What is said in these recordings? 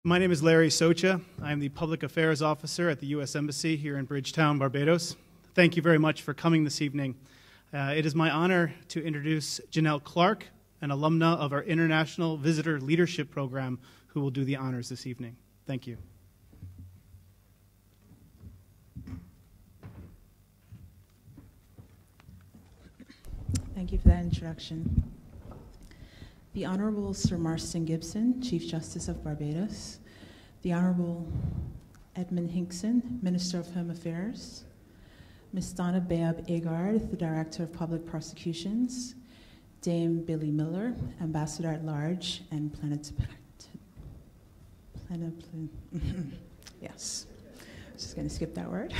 My name is Larry Socha. I'm the Public Affairs Officer at the U.S. Embassy here in Bridgetown, Barbados. Thank you very much for coming this evening. It is my honor to introduce Janelle Clark, an alumna of our International Visitor Leadership Program, who will do the honors this evening. Thank you. Thank you for that introduction. The Honorable Sir Marston Gibson, Chief Justice of Barbados, the Honorable Edmund Hinkson, Minister of Home Affairs, Ms. Donna Baab Agard, the Director of Public Prosecutions, Dame Billy Miller, Ambassador at Large and yes, I was just going to skip that word.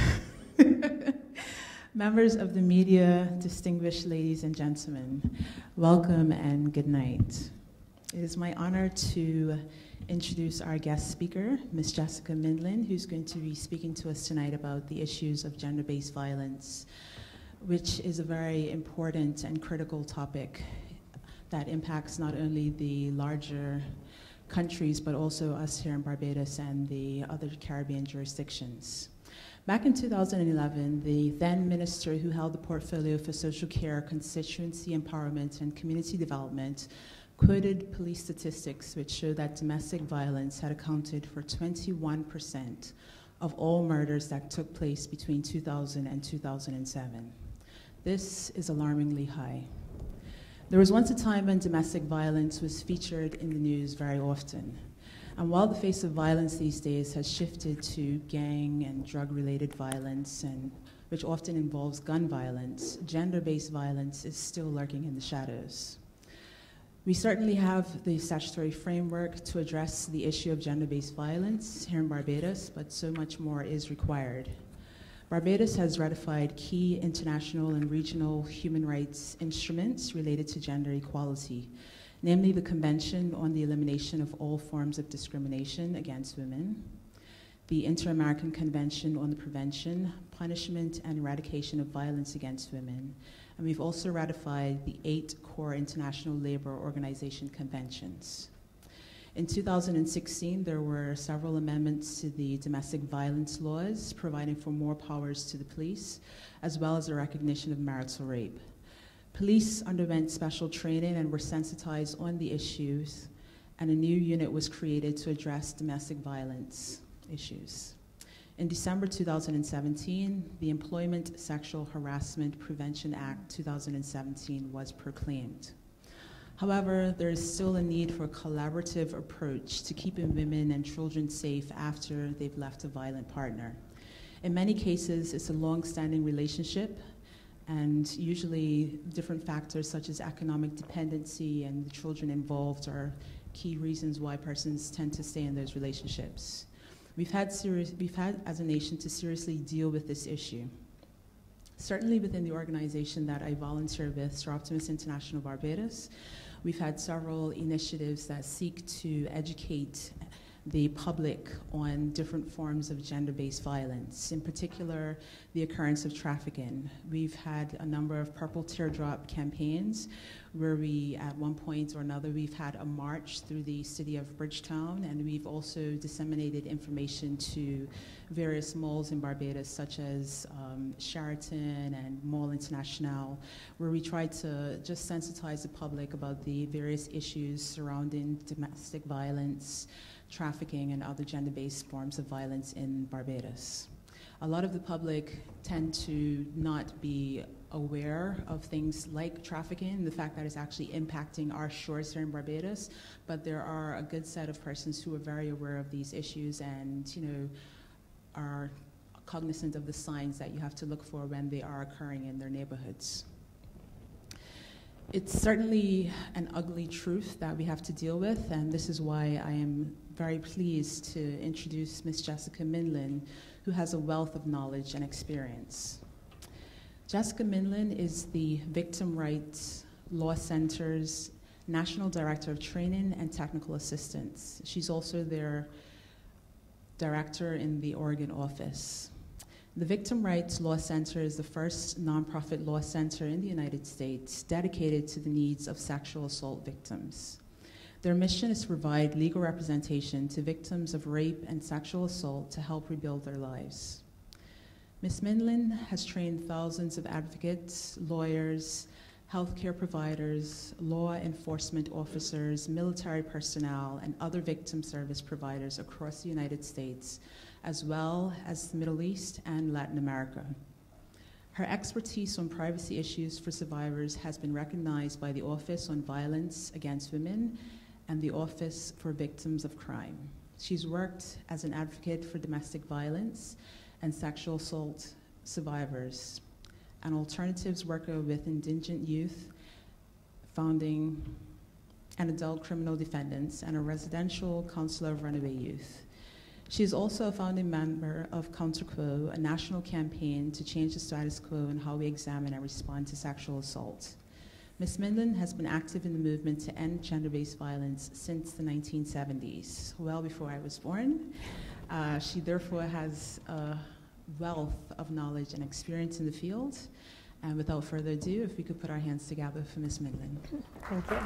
Members of the media, distinguished ladies and gentlemen, welcome and good night. It is my honor to introduce our guest speaker, Ms. Jessica Mindlin, who's going to be speaking to us tonight about the issues of gender-based violence, which is a very important and critical topic that impacts not only the larger countries, but also us here in Barbados and the other Caribbean jurisdictions. Back in 2011, the then minister who held the portfolio for social care, constituency empowerment, and community development quoted police statistics which showed that domestic violence had accounted for 21% of all murders that took place between 2000 and 2007. This is alarmingly high. There was once a time when domestic violence was featured in the news very often. And while the face of violence these days has shifted to gang and drug-related violence, and which often involves gun violence, gender-based violence is still lurking in the shadows. We certainly have the statutory framework to address the issue of gender-based violence here in Barbados, but so much more is required. Barbados has ratified key international and regional human rights instruments related to gender equality, namely the Convention on the Elimination of All Forms of Discrimination Against Women, the Inter-American Convention on the Prevention, Punishment, and Eradication of Violence Against Women, and we've also ratified the 8 core International Labor Organization conventions. In 2016, there were several amendments to the domestic violence laws, providing for more powers to the police, as well as the recognition of marital rape. Police underwent special training and were sensitized on the issues, and a new unit was created to address domestic violence issues. In December 2017, the Employment Sexual Harassment Prevention Act 2017 was proclaimed. However, there is still a need for a collaborative approach to keeping women and children safe after they've left a violent partner. In many cases, it's a long-standing relationship, and usually different factors such as economic dependency and the children involved are key reasons why persons tend to stay in those relationships. We've had as a nation to seriously deal with this issue. Certainly within the organization that I volunteer with, Sir Optimus International Barbados, we've had several initiatives that seek to educate the public on different forms of gender-based violence, in particular, the occurrence of trafficking. We've had a number of Purple Teardrop campaigns where we, at one point or another, we've had a march through the city of Bridgetown, and we've also disseminated information to various malls in Barbados, such as Sheraton and Mall International, where we try to just sensitize the public about the various issues surrounding domestic violence, trafficking, and other gender-based forms of violence in Barbados. A lot of the public tend to not be aware of things like trafficking, the fact that it's actually impacting our shores here in Barbados, but there are a good set of persons who are very aware of these issues and, are cognizant of the signs that you have to look for when they are occurring in their neighborhoods. It's certainly an ugly truth that we have to deal with, and this is why I am very pleased to introduce Ms. Jessica Mindlin, who has a wealth of knowledge and experience. Jessica Mindlin is the Victim Rights Law Center's National Director of Training and Technical Assistance. She's also their director in the Oregon office. The Victim Rights Law Center is the first nonprofit law center in the United States dedicated to the needs of sexual assault victims. Their mission is to provide legal representation to victims of rape and sexual assault to help rebuild their lives. Ms. Mindlin has trained thousands of advocates, lawyers, healthcare providers, law enforcement officers, military personnel, and other victim service providers across the United States, as well as the Middle East and Latin America. Her expertise on privacy issues for survivors has been recognized by the Office on Violence Against Women and the Office for Victims of Crime. She's worked as an advocate for domestic violence and sexual assault survivors, an alternatives worker with indigent youth, founding and adult criminal defendants, and a residential counselor of runaway youth. She is also a founding member of Counter Quo, a national campaign to change the status quo in how we examine and respond to sexual assault. Ms. Mindlin has been active in the movement to end gender-based violence since the 1970s, well before I was born. She therefore has a wealth of knowledge and experience in the field. And without further ado, if we could put our hands together for Ms. Mindlin. Thank you.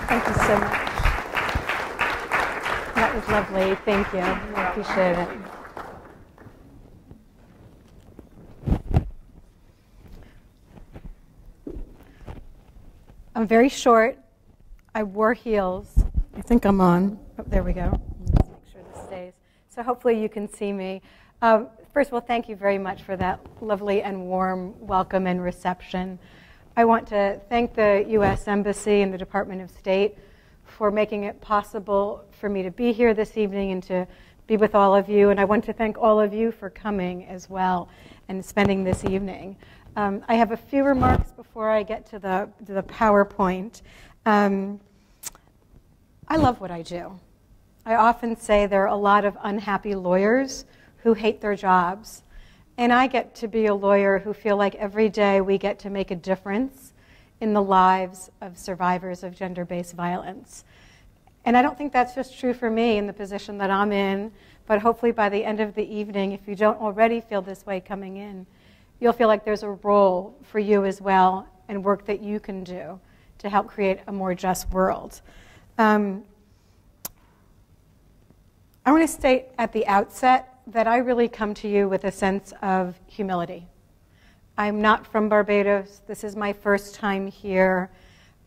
Thank you so much. That was lovely. Thank you. I appreciate it. I'm very short. I wore heels. I think I'm on. Oh, there we go. Let's make sure this stays. So hopefully you can see me. First of all, thank you very much for that lovely and warm welcome and reception. I want to thank the U.S. Embassy and the Department of State for making it possible for me to be here this evening and to be with all of you. And I want to thank all of you for coming as well and spending this evening. I have a few remarks before I get to the PowerPoint. I love what I do. I often say there are a lot of unhappy lawyers who hate their jobs. And I get to be a lawyer who feel like every day we get to make a difference in the lives of survivors of gender-based violence. And I don't think that's just true for me in the position that I'm in, but hopefully by the end of the evening, if you don't already feel this way coming in, you'll feel like there's a role for you as well and work that you can do to help create a more just world. I want to state at the outset that I really come to you with a sense of humility. I'm not from Barbados. This is my first time here,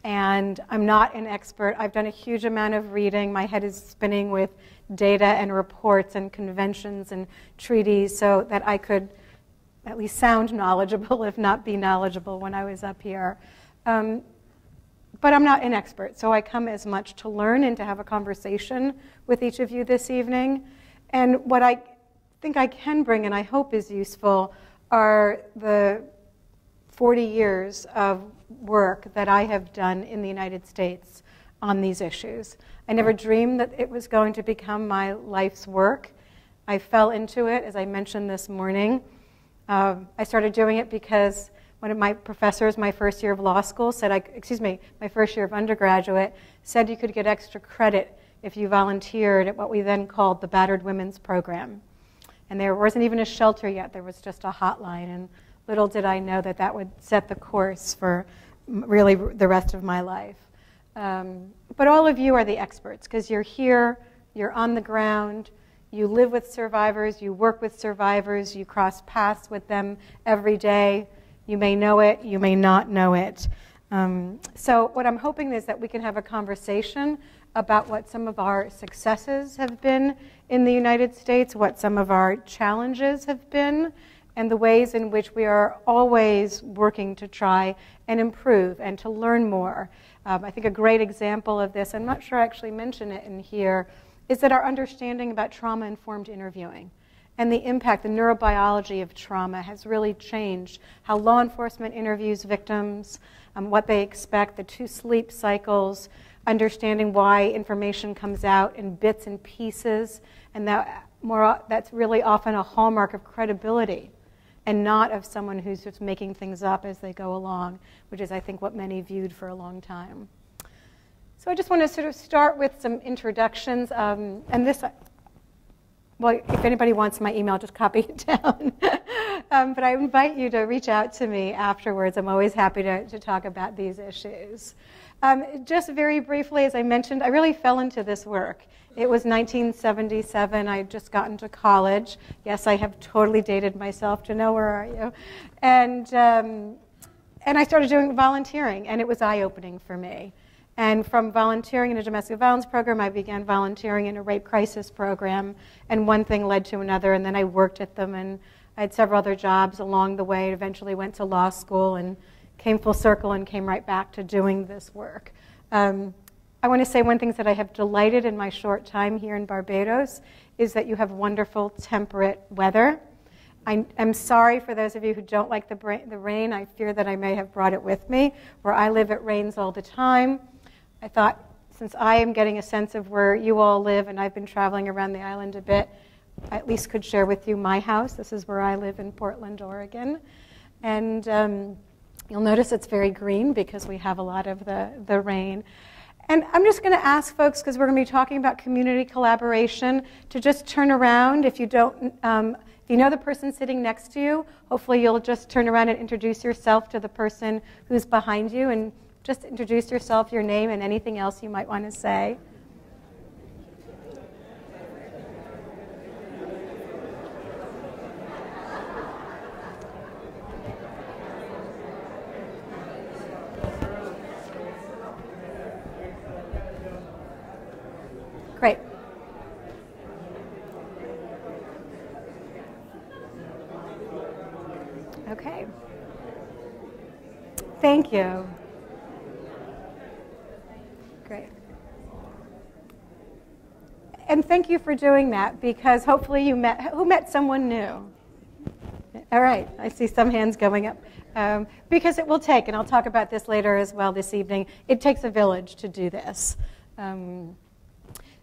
and I'm not an expert. I've done a huge amount of reading. My head is spinning with data and reports and conventions and treaties so that I could at least sound knowledgeable, if not be knowledgeable, when I was up here. But I'm not an expert, so I come as much to learn and to have a conversation with each of you this evening. And what I think I can bring, and I hope is useful, are the 40 years of work that I have done in the United States on these issues. I never dreamed that it was going to become my life's work. I fell into it, as I mentioned this morning. I started doing it because one of my professors, my first year of law school, said, my first year of undergraduate, said you could get extra credit if you volunteered at what we then called the Battered Women's Program. And there wasn't even a shelter yet, there was just a hotline, and little did I know that that would set the course for really the rest of my life. But all of you are the experts, because you're here, you're on the ground, you live with survivors, you work with survivors, you cross paths with them every day. You may know it, you may not know it. So what I'm hoping is that we can have a conversation about what some of our successes have been in the United States, what some of our challenges have been, and the ways in which we are always working to try and improve and to learn more. I think a great example of this, I'm not sure I actually mentioned it in here, is that our understanding about trauma-informed interviewing and the impact, the neurobiology of trauma has really changed how law enforcement interviews victims, what they expect, the 2 sleep cycles, understanding why information comes out in bits and pieces, and that's really often a hallmark of credibility and not of someone who's just making things up as they go along, which is, I think, what many viewed for a long time. So I just want to sort of start with some introductions, and this, well, if anybody wants my email, just copy it down. But I invite you to reach out to me afterwards. I'm always happy to talk about these issues. Just very briefly, as I mentioned, I really fell into this work. It was 1977. I had just gotten to college. Yes, I have totally dated myself. Janelle, where are you? And I started doing volunteering, and it was eye-opening for me. And from volunteering in a domestic violence program, I began volunteering in a rape crisis program, and one thing led to another, and then I worked at them, and I had several other jobs along the way. Eventually went to law school and came full circle and came right back to doing this work. I want to say one thing that I have delighted in my short time here in Barbados is that you have wonderful temperate weather. I'm sorry for those of you who don't like the rain. I fear that I may have brought it with me. Where I live, it rains all the time. I thought, since I am getting a sense of where you all live, and I've been traveling around the island a bit, I at least could share with you my house. This is where I live in Portland, Oregon. And you'll notice it's very green because we have a lot of the rain. And I'm just going to ask folks, because we're going to be talking about community collaboration, to just turn around. If you don't, if you know the person sitting next to you, hopefully you'll just turn around and introduce yourself to the person who's behind you, and just introduce yourself, your name, and anything else you might want to say. Great. Okay. Thank you. Great. And thank you for doing that, because hopefully you met someone new. All right, I see some hands going up. Because it will take, and I'll talk about this later as well this evening, it takes a village to do this.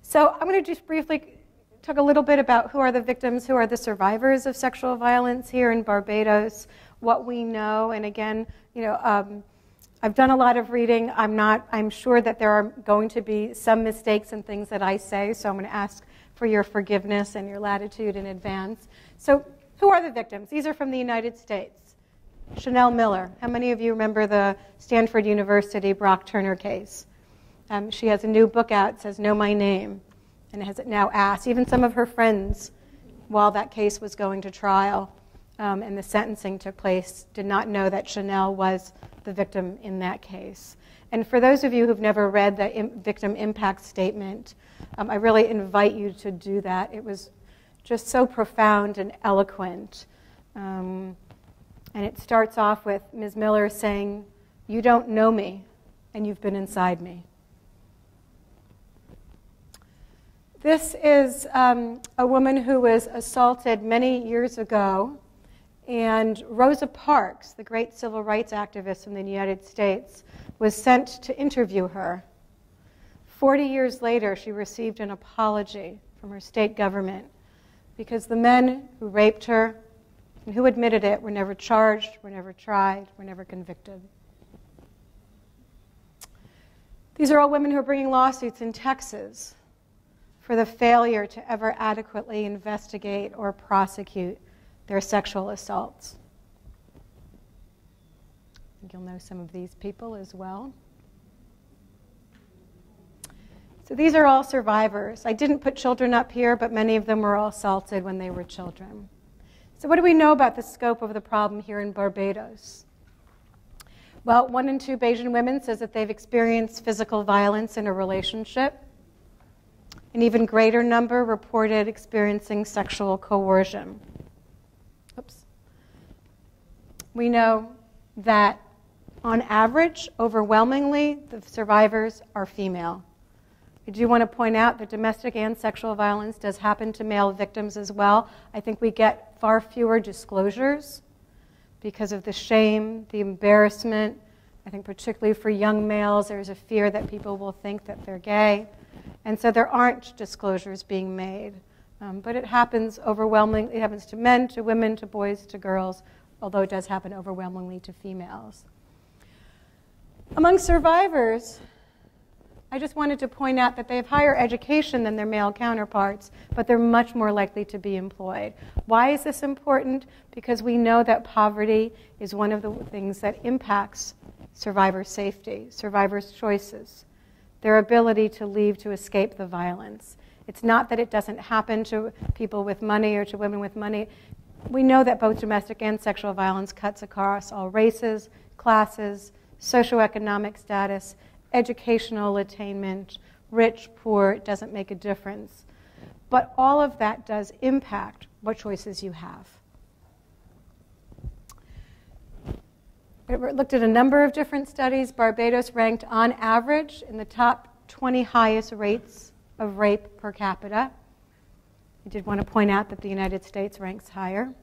So I'm going to just briefly talk a little bit about who are the victims, who are the survivors of sexual violence here in Barbados, what we know. And again, you know, I've done a lot of reading. I'm sure that there are going to be some mistakes and things that I say, so I'm going to ask for your forgiveness and your latitude in advance. So who are the victims? These are from the United States. Chanel Miller. How many of you remember the Stanford University Brock Turner case? She has a new book out, it says Know My Name, and has it now asked. Even some of her friends, while that case was going to trial and the sentencing took place, did not know that Chanel was the victim in that case. And for those of you who've never read the victim impact statement, I really invite you to do that. It was just so profound and eloquent. And it starts off with Ms. Miller saying, "You don't know me, and you've been inside me." This is a woman who was assaulted many years ago, and Rosa Parks, the great civil rights activist in the United States, was sent to interview her. 40 years later, she received an apology from her state government because the men who raped her and who admitted it were never charged, were never tried, were never convicted. These are all women who are bringing lawsuits in Texas for the failure to ever adequately investigate or prosecute their sexual assaults. I think you'll know some of these people as well. So these are all survivors. I didn't put children up here, but many of them were all assaulted when they were children. So what do we know about the scope of the problem here in Barbados? Well, 1 in 2 Bayesian women says that they've experienced physical violence in a relationship. An even greater number reported experiencing sexual coercion. Oops. We know that, on average, overwhelmingly, the survivors are female. I do want to point out that domestic and sexual violence does happen to male victims as well. I think we get far fewer disclosures because of the shame, the embarrassment. I think particularly for young males, there's a fear that people will think that they're gay. And so there aren't disclosures being made. But it happens overwhelmingly. It happens to men, to women, to boys, to girls, although it does happen overwhelmingly to females. Among survivors, I just wanted to point out that they have higher education than their male counterparts, but they're much more likely to be employed. Why is this important? Because we know that poverty is one of the things that impacts survivor safety, survivors' choices, their ability to leave to escape the violence. It's not that it doesn't happen to people with money or to women with money. We know that both domestic and sexual violence cuts across all races, classes, socioeconomic status, educational attainment, rich, poor, it doesn't make a difference. But all of that does impact what choices you have. It looked at a number of different studies. Barbados ranked on average in the top 20 highest rates of rape per capita. I did want to point out that the United States ranks higher.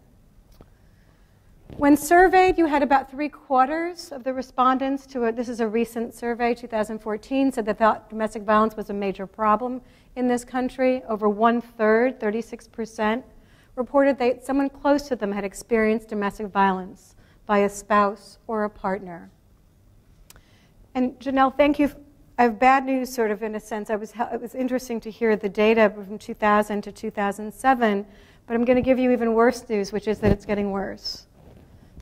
When surveyed, you had about 3/4 of the respondents this is a recent survey, 2014, said that thought domestic violence was a major problem in this country. Over 1/3, 36%, reported that someone close to them had experienced domestic violence by a spouse or a partner. And Janelle, thank you. I have bad news, sort of, in a sense. It was interesting to hear the data from 2000 to 2007, but I'm going to give you even worse news, which is that it's getting worse.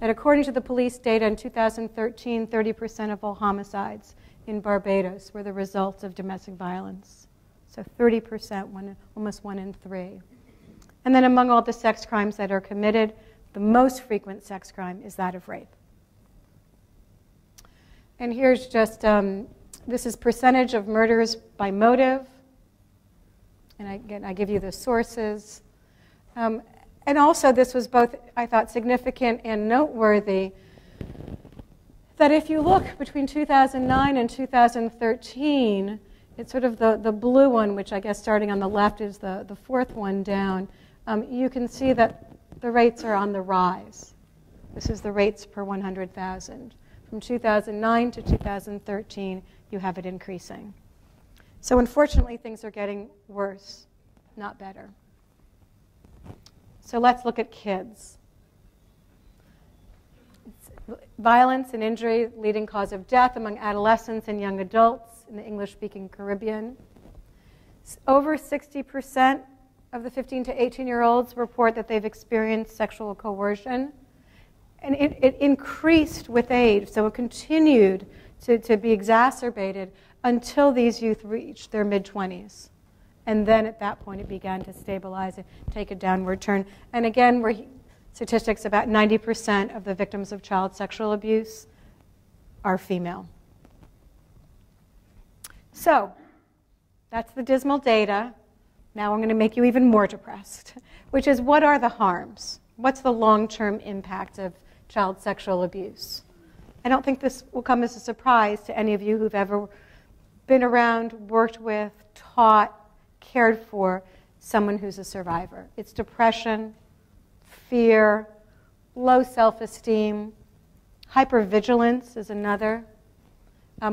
That according to the police data in 2013, 30% of all homicides in Barbados were the result of domestic violence. So 30%, almost 1 in 3. And then among all the sex crimes that are committed, the most frequent sex crime is that of rape. And here's just, this is percentage of murders by motive. And again, I give you the sources. And also, this was both, I thought, significant and noteworthy, that if you look between 2009 and 2013, it's sort of the blue one, which I guess starting on the left is the fourth one down. You can see that the rates are on the rise. This is the rates per 100,000. From 2009 to 2013, you have it increasing. So unfortunately, things are getting worse, not better. So let's look at kids. Violence and injury, leading cause of death among adolescents and young adults in the English-speaking Caribbean. Over 60% of the 15 to 18-year-olds report that they've experienced sexual coercion. And it increased with age, so it continued to be exacerbated until these youth reached their mid-20s. And then at that point, it began to stabilize and take a downward turn. And again, statistics about 90% of the victims of child sexual abuse are female. So that's the dismal data. Now I'm going to make you even more depressed, which is, what are the harms? What's the long-term impact of child sexual abuse? I don't think this will come as a surprise to any of you who've ever been around, worked with, taught, cared for someone who's a survivor. It's depression, fear, low self-esteem, hypervigilance is another.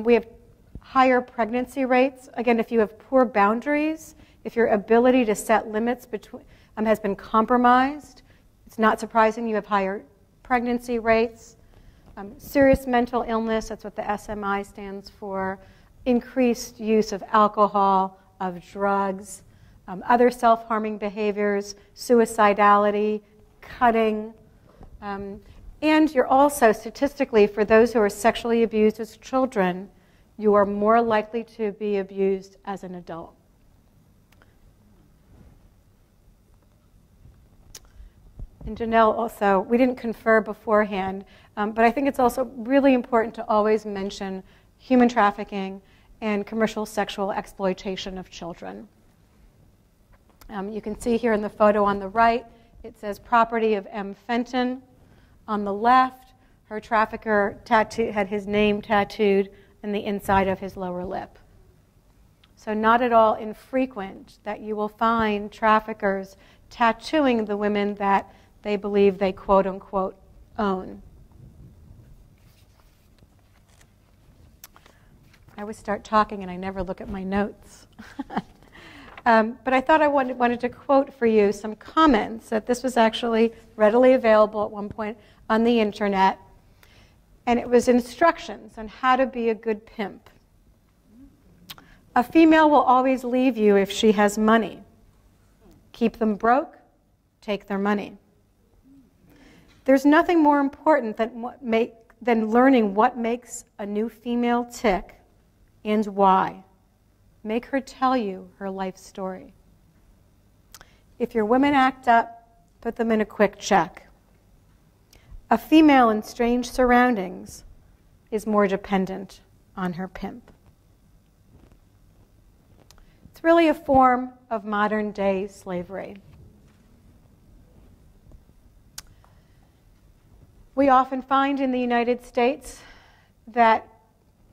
We have higher pregnancy rates. Again, if you have poor boundaries, if your ability to set limits has been compromised, it's not surprising you have higher pregnancy rates. Serious mental illness, that's what the SMI stands for. Increased use of alcohol, of drugs, other self-harming behaviors, suicidality, cutting. And you're also, statistically, for those who are sexually abused as children, you are more likely to be abused as an adult. And Janelle also, we didn't confer beforehand, but I think it's also really important to always mention human trafficking and commercial sexual exploitation of children. You can see here in the photo on the right, it says property of M. Fenton. On the left, her trafficker had his name tattooed in the inside of his lower lip. So not at all infrequent that you will find traffickers tattooing the women that they believe they quote unquote own. I always start talking and I never look at my notes. But I thought I wanted to quote for you some comments that this was actually readily available at one point on the internet. And it was instructions on how to be a good pimp. A female will always leave you if she has money. Keep them broke, take their money. There's nothing more important than learning what makes a new female tick and why. Make her tell you her life story. If your women act up, put them in a quick check. A female in strange surroundings is more dependent on her pimp. It's really a form of modern-day slavery. We often find in the United States that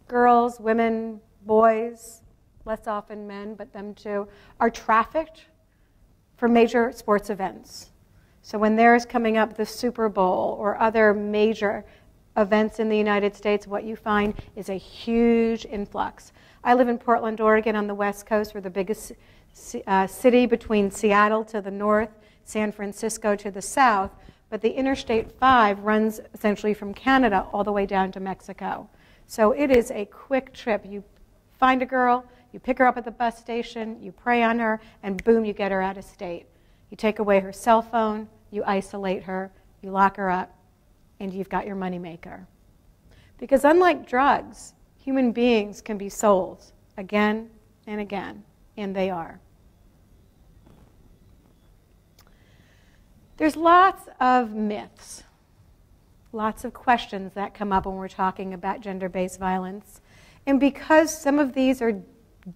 girls, women, boys, less often men, but them too, are trafficked for major sports events. So when there's coming up the Super Bowl or other major events in the United States, what you find is a huge influx. I live in Portland, Oregon on the West Coast. We're the biggest city between Seattle to the north, San Francisco to the south, but the Interstate 5 runs essentially from Canada all the way down to Mexico. So it is a quick trip. You find a girl, you pick her up at the bus station, you prey on her, and boom, you get her out of state. You take away her cell phone, you isolate her, you lock her up, and you've got your moneymaker. Because unlike drugs, human beings can be sold again and again, and they are. There's lots of myths, lots of questions that come up when we're talking about gender-based violence. And because some of these are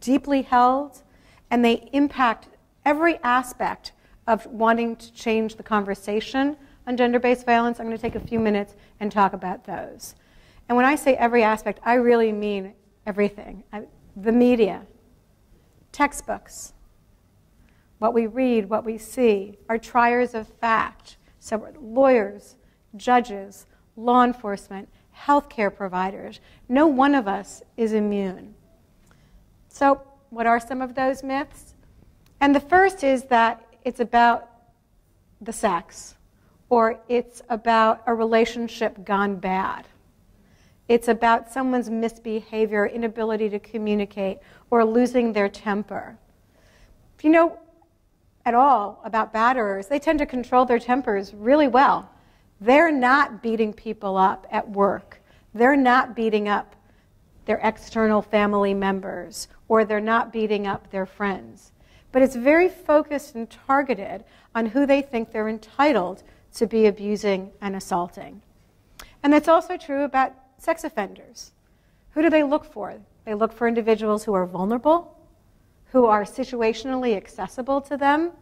deeply held and they impact every aspect of wanting to change the conversation on gender-based violence, I'm going to take a few minutes and talk about those. And when I say every aspect, I really mean everything. The media, textbooks, what we read, what we see, our triers of fact, so lawyers, judges, law enforcement, healthcare providers. No one of us is immune. So what are some of those myths? And the first is that it's about the sex, or it's about a relationship gone bad. It's about someone's misbehavior, inability to communicate, or losing their temper. If you know at all about batterers, they tend to control their tempers really well. They're not beating people up at work. They're not beating up their external family members, or they're not beating up their friends. But it's very focused and targeted on who they think they're entitled to be abusing and assaulting. And that's also true about sex offenders. Who do they look for? They look for individuals who are vulnerable, who are situationally accessible to them,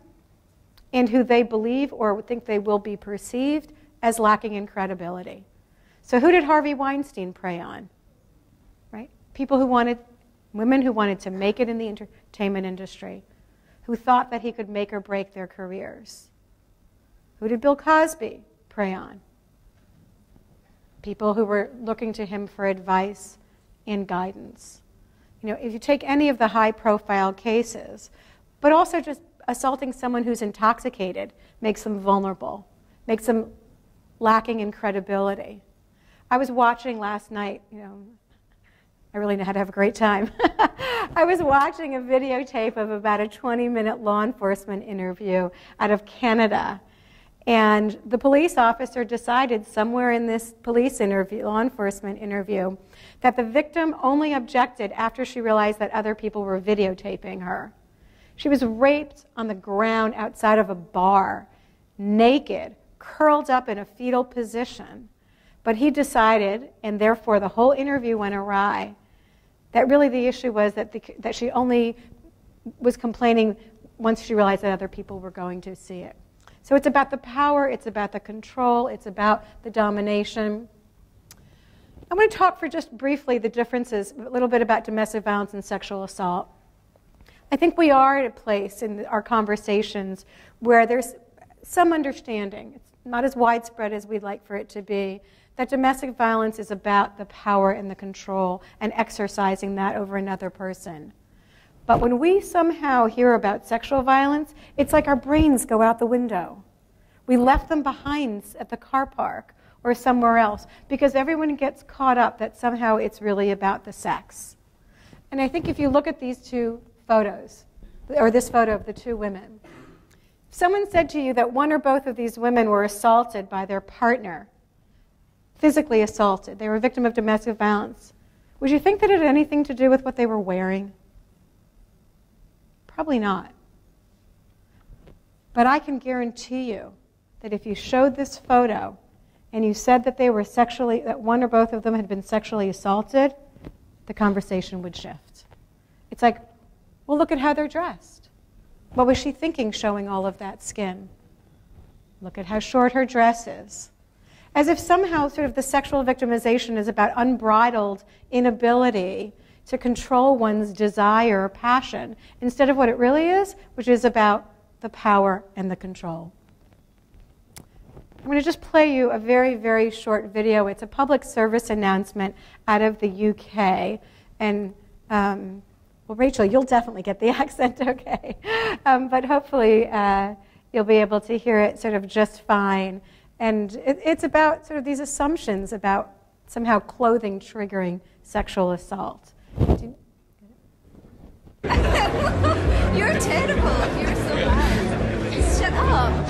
and who they believe or think they will be perceived as lacking in credibility. So who did Harvey Weinstein prey on? Right? Women who wanted to make it in the entertainment industry, who thought that he could make or break their careers. Who did Bill Cosby prey on? People who were looking to him for advice and guidance. You know, if you take any of the high-profile cases, but also just assaulting someone who's intoxicated makes them vulnerable, makes them lacking in credibility. I was watching last night, I really know how to have a great time. I was watching a videotape of about a 20-minute law enforcement interview out of Canada. And the police officer decided somewhere in this law enforcement interview, that the victim only objected after she realized that other people were videotaping her. She was raped on the ground outside of a bar, naked, curled up in a fetal position. But he decided, and therefore the whole interview went awry, that really the issue was that she only was complaining once she realized that other people were going to see it. So it's about the power, it's about the control, it's about the domination. I'm going to talk for just briefly the differences, a little bit about domestic violence and sexual assault. I think we are at a place in our conversations where there's some understanding, it's not as widespread as we'd like for it to be, that domestic violence is about the power and the control and exercising that over another person. But when we somehow hear about sexual violence, it's like our brains go out the window. We left them behind at the car park or somewhere else because everyone gets caught up that somehow it's really about the sex. And And I think if you look at these two photos, or this photo of the two women, if someone said to you that one or both of these women were assaulted by their partner, physically assaulted, they were a victim of domestic violence, would you think that it had anything to do with what they were wearing? Probably not. But I can guarantee you that if you showed this photo and you said that they were that one or both of them had been sexually assaulted, the conversation would shift. It's like, well, look at how they're dressed. What was she thinking showing all of that skin? Look at how short her dress is. As if somehow sort of the sexual victimization is about unbridled inability to control one's desire or passion, instead of what it really is, which is about the power and the control. I'm going to just play you a very, very short video. It's a public service announcement out of the UK. And, well, Rachel, you'll definitely get the accent okay. But hopefully you'll be able to hear it sort of just fine. And it's about sort of these assumptions about somehow clothing triggering sexual assault. You're terrible. You're so bad. Shut up.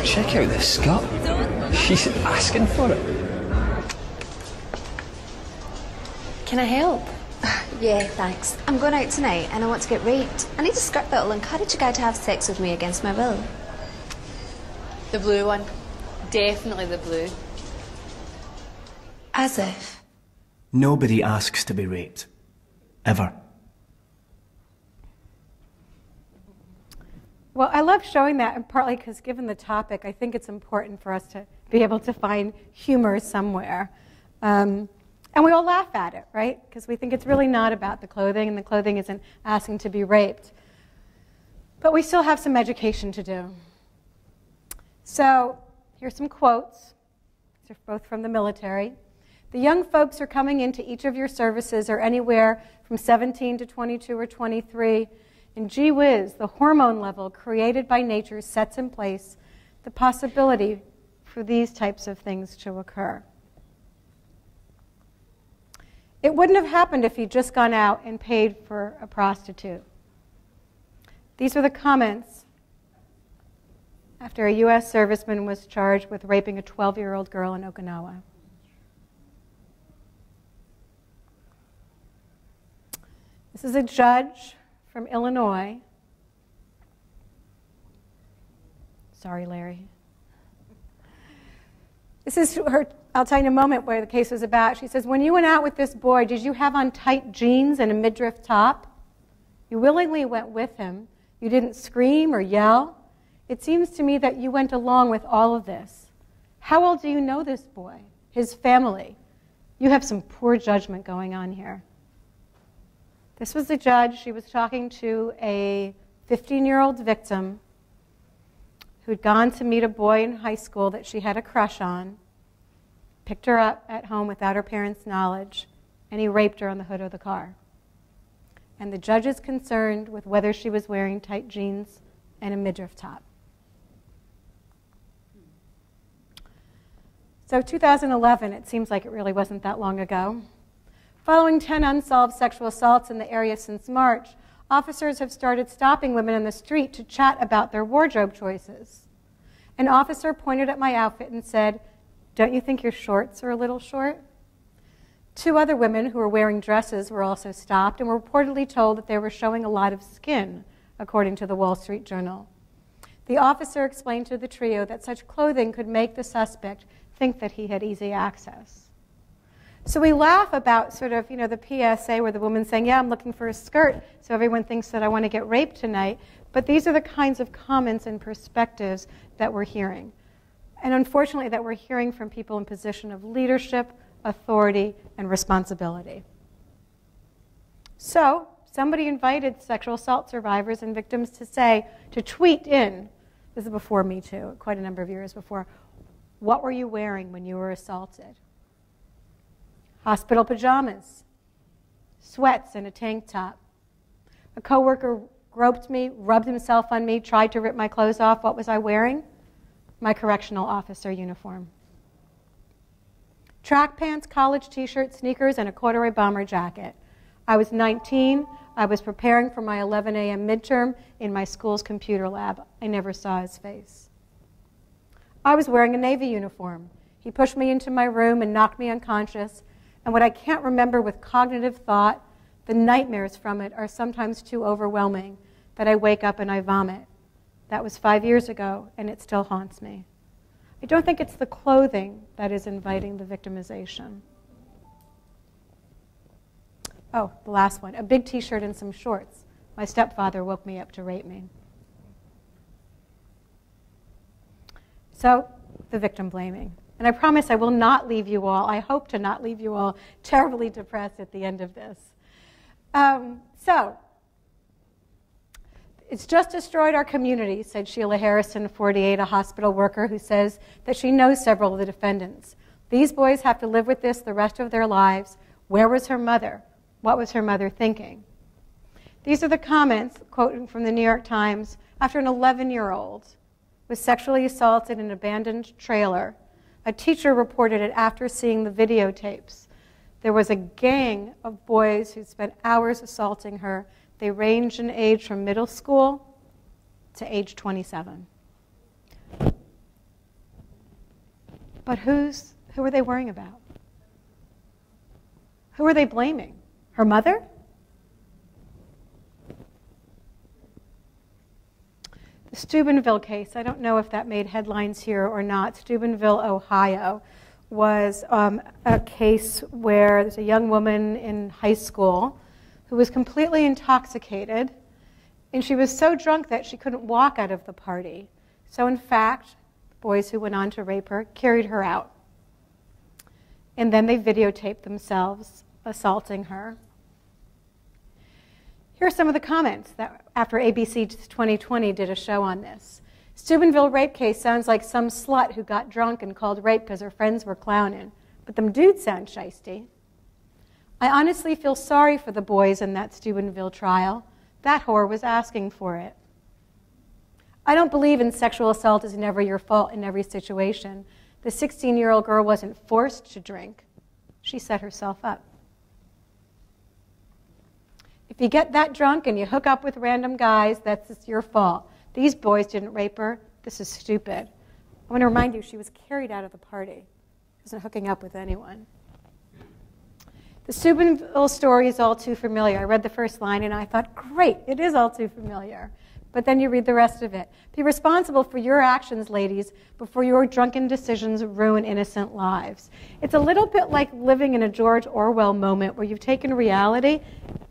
Check out this skirt. She's asking for it. Can I help? Yeah, thanks. I'm going out tonight and I want to get raped. I need a skirt that will encourage a guy to have sex with me against my will. The blue one. Definitely the blue. As if. Nobody asks to be raped. Ever. Well, I love showing that, and partly because given the topic, I think it's important for us to be able to find humor somewhere. And we all laugh at it, right? Because we think it's really not about the clothing, and the clothing isn't asking to be raped. But we still have some education to do. So here's some quotes. These are both from the military. The young folks who are coming into each of your services are anywhere from 17 to 22 or 23. And gee whiz, the hormone level created by nature sets in place the possibility for these types of things to occur. It wouldn't have happened if he'd just gone out and paid for a prostitute. These are the comments after a U.S. serviceman was charged with raping a 12-year-old girl in Okinawa. This is a judge from Illinois. Sorry, Larry. This is her, I'll tell you in a moment where the case was about. She says, when you went out with this boy, did you have on tight jeans and a midriff top? You willingly went with him. You didn't scream or yell. It seems to me that you went along with all of this. How well do you know this boy, his family? You have some poor judgment going on here. This was the judge. She was talking to a 15-year-old victim who'd gone to meet a boy in high school that she had a crush on, picked her up at home without her parents' knowledge, and he raped her on the hood of the car. And the judge is concerned with whether she was wearing tight jeans and a midriff top. So 2011, it seems like it really wasn't that long ago. Following 10 unsolved sexual assaults in the area since March, officers have started stopping women in the street to chat about their wardrobe choices. An officer pointed at my outfit and said, "Don't you think your shorts are a little short?" 2 other women who were wearing dresses were also stopped and were reportedly told that they were showing a lot of skin, according to the Wall Street Journal. The officer explained to the trio that such clothing could make the suspect think that he had easy access. So we laugh about sort of, the PSA where the woman's saying, yeah, I'm looking for a skirt, so everyone thinks that I want to get raped tonight. But these are the kinds of comments and perspectives that we're hearing. And unfortunately, that we're hearing from people in position of leadership, authority, and responsibility. So somebody invited sexual assault survivors and victims to tweet in, this is before Me Too, quite a number of years before, what were you wearing when you were assaulted? Hospital pajamas, sweats and a tank top. A coworker groped me, rubbed himself on me, tried to rip my clothes off. What was I wearing? My correctional officer uniform. Track pants, college t-shirt, sneakers, and a corduroy bomber jacket. I was 19. I was preparing for my 11 a.m. midterm in my school's computer lab. I never saw his face. I was wearing a Navy uniform. He pushed me into my room and knocked me unconscious. And what I can't remember with cognitive thought, the nightmares from it are sometimes too overwhelming that I wake up and I vomit. That was 5 years ago, and it still haunts me. I don't think it's the clothing that is inviting the victimization. Oh, the last one. A big t-shirt and some shorts. My stepfather woke me up to rape me. So, the victim blaming. And I promise I will not leave you all, I hope to not leave you all terribly depressed at the end of this. It's just destroyed our community, said Sheila Harrison, 48, a hospital worker who says that she knows several of the defendants. These boys have to live with this the rest of their lives. Where was her mother? What was her mother thinking? These are the comments, quoting from the New York Times, after an 11-year-old was sexually assaulted in an abandoned trailer. A teacher reported it after seeing the videotapes. There was a gang of boys who spent hours assaulting her. They ranged in age from middle school to age 27. But who are they worrying about? Who are they blaming? Her mother? The Steubenville case, I don't know if that made headlines here or not. Steubenville, Ohio, was a case where there's a young woman in high school who was completely intoxicated, and she was so drunk that she couldn't walk out of the party. So in fact, the boys who went on to rape her carried her out. And then they videotaped themselves assaulting her. Here are some of the comments that after ABC 2020 did a show on this. Steubenville rape case sounds like some slut who got drunk and called rape because her friends were clowning. But them dudes sound shisty. I honestly feel sorry for the boys in that Steubenville trial. That whore was asking for it. I don't believe in sexual assault is never your fault in every situation. The 16-year-old girl wasn't forced to drink. She set herself up. If you get that drunk and you hook up with random guys, that's your fault. These boys didn't rape her. This is stupid. I want to remind you, she was carried out of the party. She wasn't hooking up with anyone. The Steubenville story is all too familiar. I read the first line and I thought, great, it is all too familiar. But then you read the rest of it. Be responsible for your actions, ladies, before your drunken decisions ruin innocent lives. It's a little bit like living in a George Orwell moment where you've taken reality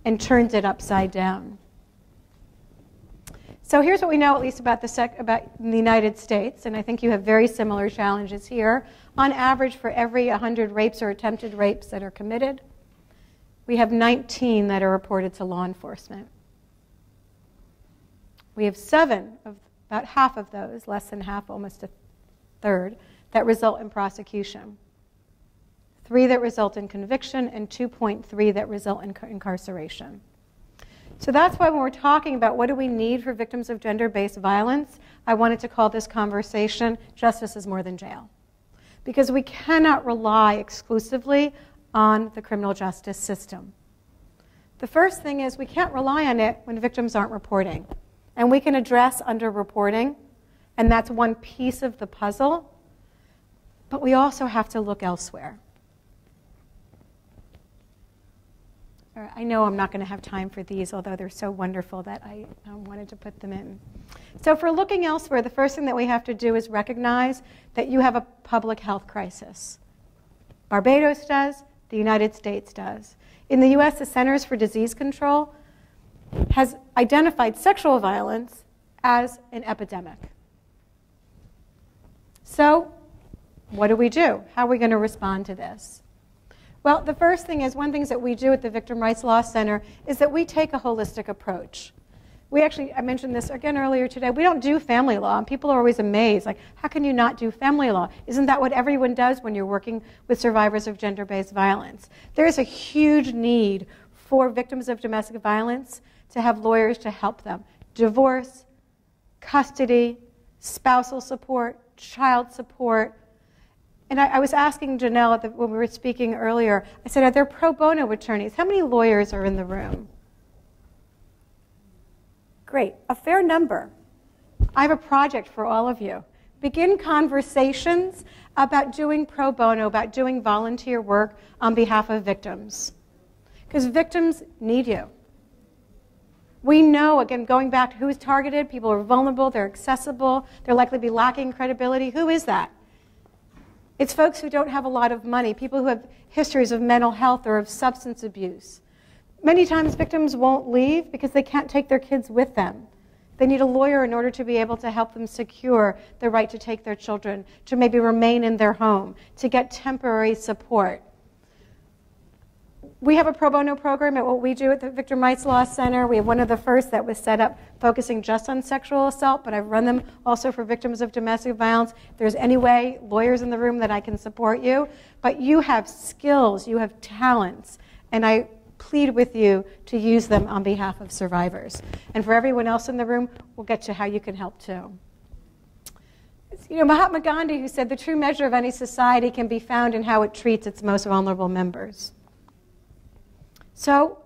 and turned it upside down. So here's what we know, at least about the United States, and I think you have very similar challenges here. On average, for every 100 rapes or attempted rapes that are committed, we have 19 that are reported to law enforcement. We have 7, about half of those, less than half, almost a third, that result in prosecution. 3 that result in conviction, and 2.3 that result in incarceration. So that's why when we're talking about what do we need for victims of gender-based violence, I wanted to call this conversation, Justice is More Than Jail. Because we cannot rely exclusively on the criminal justice system. The first thing is we can't rely on it when victims aren't reporting. And we can address underreporting, and that's one piece of the puzzle, but we also have to look elsewhere. All right, I know I'm not going to have time for these, although they're so wonderful that I wanted to put them in. So if we're looking elsewhere, the first thing that we have to do is recognize that you have a public health crisis. Barbados does, the United States does. In the US, the Centers for Disease Control has identified sexual violence as an epidemic. So, what do we do? How are we going to respond to this? Well, the first thing is, one thing that we do at the Victim Rights Law Center is that we take a holistic approach. We actually, I mentioned this again earlier today, we don't do family law, and people are always amazed, like, how can you not do family law? Isn't that what everyone does when you're working with survivors of gender-based violence? There's a huge need for victims of domestic violence to have lawyers to help them. Divorce, custody, spousal support, child support. And I was asking Janelle when we were speaking earlier, I said, are there pro bono attorneys? How many lawyers are in the room? Great, a fair number. I have a project for all of you. Begin conversations about doing pro bono, about doing volunteer work on behalf of victims. Because victims need you. We know, again, going back to who is targeted, people are vulnerable, they're accessible, they're likely to be lacking credibility. Who is that? It's folks who don't have a lot of money, people who have histories of mental health or of substance abuse. Many times victims won't leave because they can't take their kids with them. They need a lawyer in order to be able to help them secure the right to take their children, to maybe remain in their home, to get temporary support. We have a pro bono program at what we do at the Victim Rights Law Center. We have one of the first that was set up focusing just on sexual assault, but I've run them also for victims of domestic violence. If there's any way, lawyers in the room, that I can support you. But you have skills, you have talents, and I plead with you to use them on behalf of survivors. And for everyone else in the room, we'll get to how you can help too. You know, Mahatma Gandhi, who said the true measure of any society can be found in how it treats its most vulnerable members. So,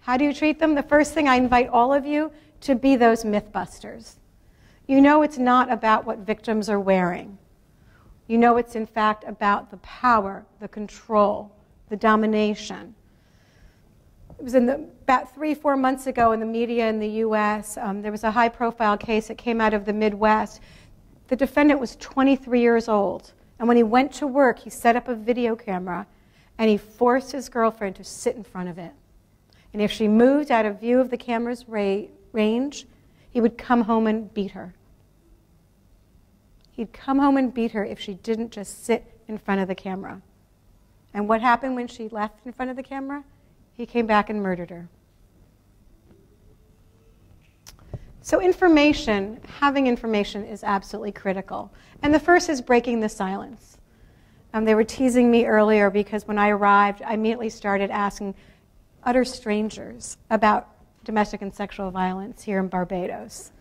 how do you treat them? The first thing, I invite all of you to be those mythbusters. You know it's not about what victims are wearing. You know it's in fact about the power, the control, the domination. It was about 3-4 months ago in the media in the US, there was a high-profile case that came out of the Midwest. The defendant was 23 years old, and when he went to work, he set up a video camera and he forced his girlfriend to sit in front of it. And if she moved out of view of the camera's range, he would come home and beat her. He'd come home and beat her if she didn't just sit in front of the camera. And what happened when she left in front of the camera? He came back and murdered her. So information, having information is absolutely critical. And the first is breaking the silence. They were teasing me earlier because when I arrived, I immediately started asking utter strangers about domestic and sexual violence here in Barbados.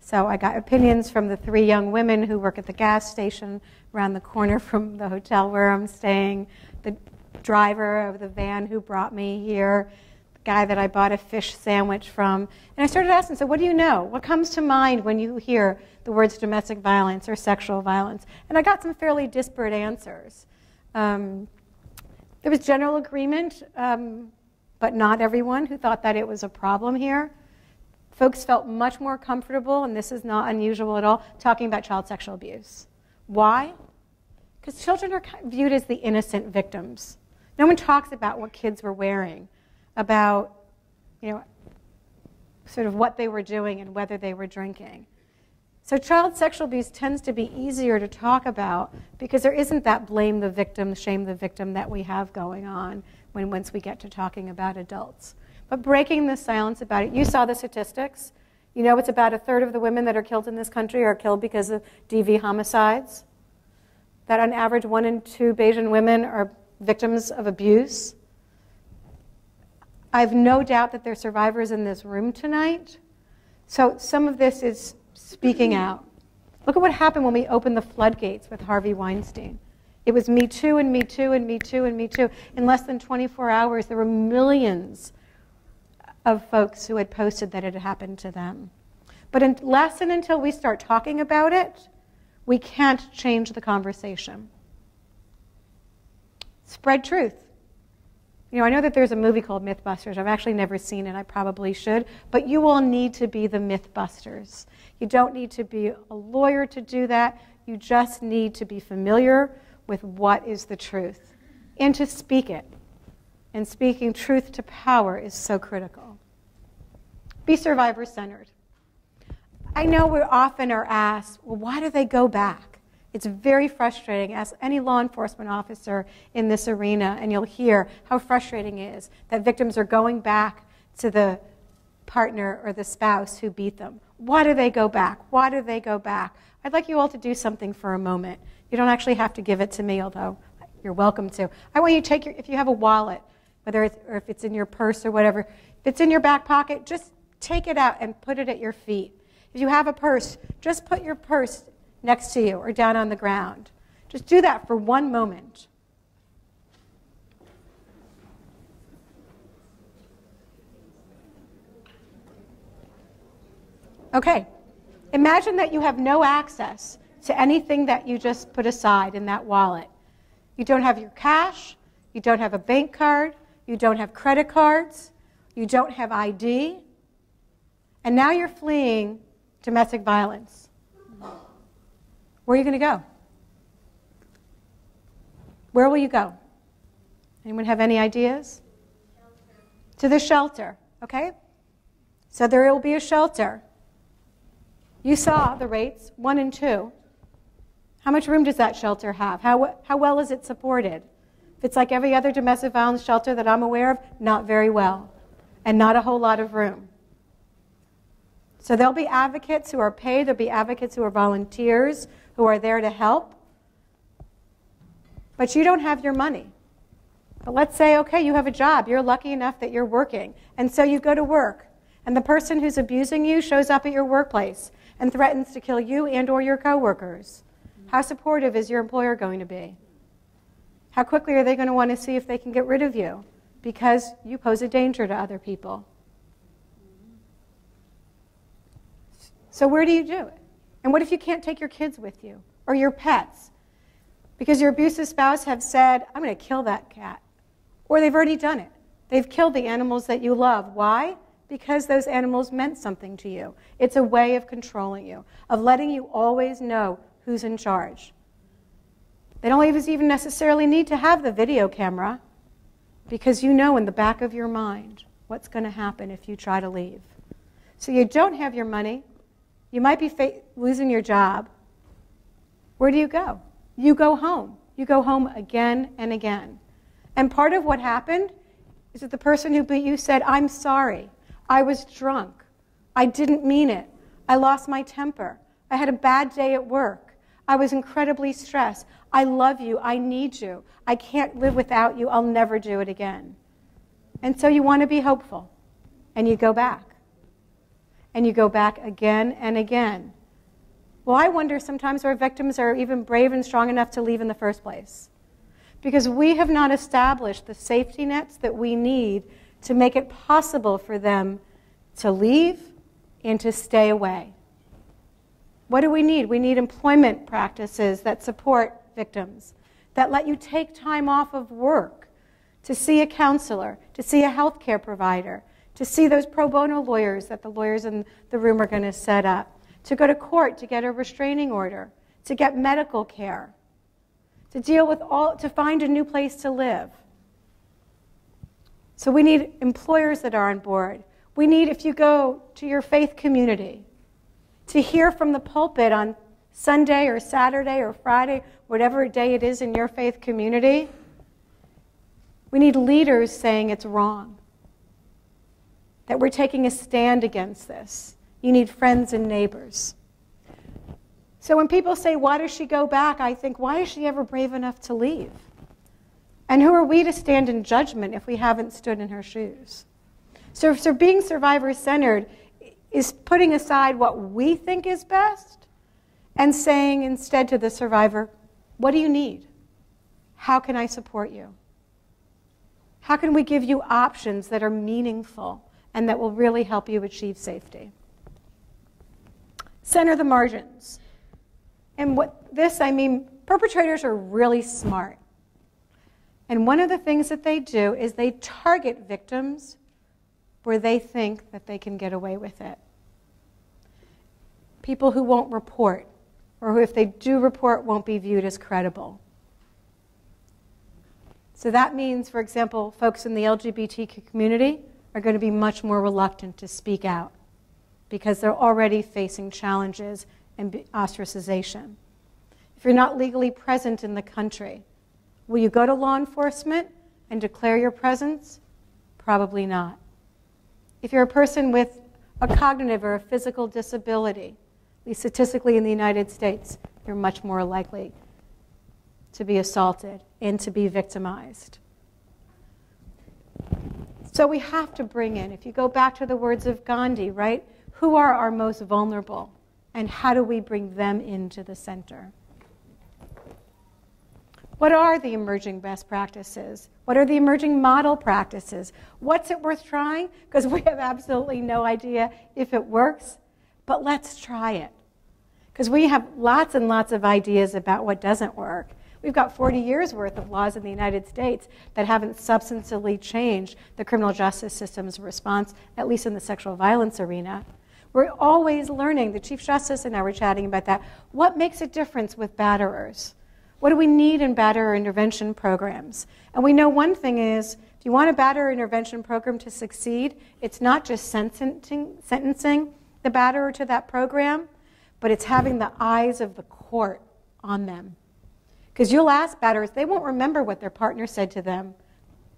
So I got opinions from the 3 young women who work at the gas station around the corner from the hotel where I'm staying, the driver of the van who brought me here, the guy that I bought a fish sandwich from. And I started asking, so what do you know? What comes to mind when you hear the words domestic violence or sexual violence? And I got some fairly disparate answers. There was general agreement, but not everyone who thought that it was a problem here. Folks felt much more comfortable, and this is not unusual at all, talking about child sexual abuse. Why? Because children are viewed as the innocent victims. No one talks about what kids were wearing, about, you know, sort of what they were doing and whether they were drinking. So child sexual abuse tends to be easier to talk about because there isn't that blame the victim, shame the victim that we have going on once we get to talking about adults. But breaking the silence about it. You saw the statistics. You know it's about 1/3 of the women that are killed in this country are killed because of DV homicides. That on average 1 in 2 Bajan women are victims of abuse. I have no doubt that there are survivors in this room tonight. So some of this is speaking out. Look at what happened when we opened the floodgates with Harvey Weinstein. It was Me Too and Me Too and Me Too and Me Too. In less than 24 hours, there were millions of folks who had posted that it had happened to them. But unless and until we start talking about it, we can't change the conversation. Spread truth. You know, I know that there's a movie called Mythbusters. I've actually never seen it. I probably should. But you all need to be the Mythbusters. You don't need to be a lawyer to do that. You just need to be familiar with what is the truth and to speak it. And speaking truth to power is so critical. Be survivor-centered. I know we often are asked, well, why do they go back? It's very frustrating. Ask any law enforcement officer in this arena, and you'll hear how frustrating it is that victims are going back to the partner or the spouse who beat them. Why do they go back? Why do they go back? I'd like you all to do something for a moment. You don't actually have to give it to me, although you're welcome to. I want you to take if you have a wallet, whether it's, or if it's in your purse or whatever, if it's in your back pocket, just take it out and put it at your feet. If you have a purse, just put your purse next to you or down on the ground. Just do that for one moment. Okay. Imagine that you have no access to anything that you just put aside in that wallet. You don't have your cash, you don't have a bank card, you don't have credit cards, you don't have ID, and now you're fleeing domestic violence. Where are you going to go? Where will you go? Anyone have any ideas? To the shelter, okay? So there will be a shelter. You saw the rates, 1 and 2. How much room does that shelter have? How well is it supported? If it's like every other domestic violence shelter that I'm aware of, not very well, and not a whole lot of room. So there'll be advocates who are paid, there'll be advocates who are volunteers, who are there to help. But you don't have your money. But let's say, okay, you have a job, you're lucky enough that you're working, and so you go to work, and the person who's abusing you shows up at your workplace and threatens to kill you and or your coworkers. How supportive is your employer going to be? How quickly are they going to want to see if they can get rid of you? Because you pose a danger to other people. So where do you do it? And what if you can't take your kids with you? Or your pets? Because your abusive spouse have said, I'm going to kill that cat. Or they've already done it. They've killed the animals that you love. Why? Because those animals meant something to you. It's a way of controlling you, of letting you always know who's in charge. They don't even necessarily need to have the video camera, because you know in the back of your mind what's going to happen if you try to leave. So you don't have your money. You might be losing your job. Where do you go? You go home. You go home again and again. And part of what happened is that the person who beat you said, I'm sorry. I was drunk. I didn't mean it. I lost my temper. I had a bad day at work. I was incredibly stressed. I love you. I need you. I can't live without you. I'll never do it again. And so you want to be hopeful. And you go back. And you go back again and again. Well, I wonder sometimes our victims are even brave and strong enough to leave in the first place. Because we have not established the safety nets that we need to make it possible for them to leave and to stay away. What do we need? We need employment practices that support victims, that let you take time off of work to see a counselor, to see a health care provider, to see those pro bono lawyers that the lawyers in the room are going to set up, to go to court to get a restraining order, to get medical care, to deal with to find a new place to live. So we need employers that are on board. We need, if you go to your faith community, to hear from the pulpit on Sunday or Saturday or Friday, whatever day it is in your faith community. We need leaders saying it's wrong, that we're taking a stand against this. You need friends and neighbors. So when people say, why does she go back? I think, why is she ever brave enough to leave? And who are we to stand in judgment if we haven't stood in her shoes? So being survivor-centered is putting aside what we think is best and saying instead to the survivor, what do you need? How can I support you? How can we give you options that are meaningful and that will really help you achieve safety? Center the margins. And I mean, perpetrators are really smart. And one of the things that they do is they target victims where they think that they can get away with it. People who won't report, or who, if they do report, won't be viewed as credible. So that means, for example, folks in the LGBTQ community are going to be much more reluctant to speak out because they're already facing challenges and ostracization. If you're not legally present in the country, will you go to law enforcement and declare your presence? Probably not. If you're a person with a cognitive or a physical disability, at least statistically in the United States, you're much more likely to be assaulted and to be victimized. So we have to bring in, if you go back to the words of Gandhi, right? Who are our most vulnerable? And how do we bring them into the center? What are the emerging best practices? What are the emerging model practices? What's it worth trying? Because we have absolutely no idea if it works, but let's try it. Because we have lots and lots of ideas about what doesn't work. We've got 40 years worth of laws in the United States that haven't substantively changed the criminal justice system's response, at least in the sexual violence arena. We're always learning. The Chief Justice and I were chatting about that. What makes a difference with batterers? What do we need in batterer intervention programs? And we know one thing is, if you want a batterer intervention program to succeed, it's not just sentencing the batterer to that program, but it's having the eyes of the court on them. Because you'll ask batterers, they won't remember what their partner said to them,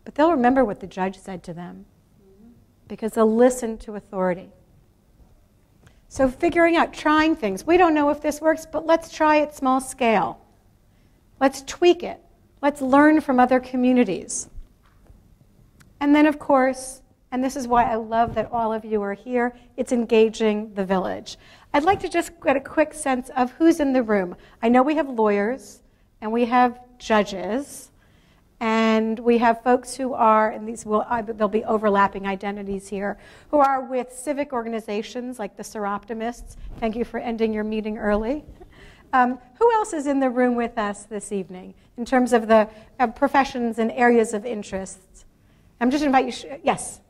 but they'll remember what the judge said to them, because they'll listen to authority. So figuring out, trying things. We don't know if this works, but let's try it small scale. Let's tweak it. Let's learn from other communities. And then, of course, and this is why I love that all of you are here, it's engaging the village. I'd like to just get a quick sense of who's in the room. I know we have lawyers, and we have judges, and we have folks who are, and there'll be overlapping identities here, who are with civic organizations like the Seroptimists. Thank you for ending your meeting early. Who else is in the room with us this evening in terms of the professions and areas of interest? I'm just going to invite you. Yes.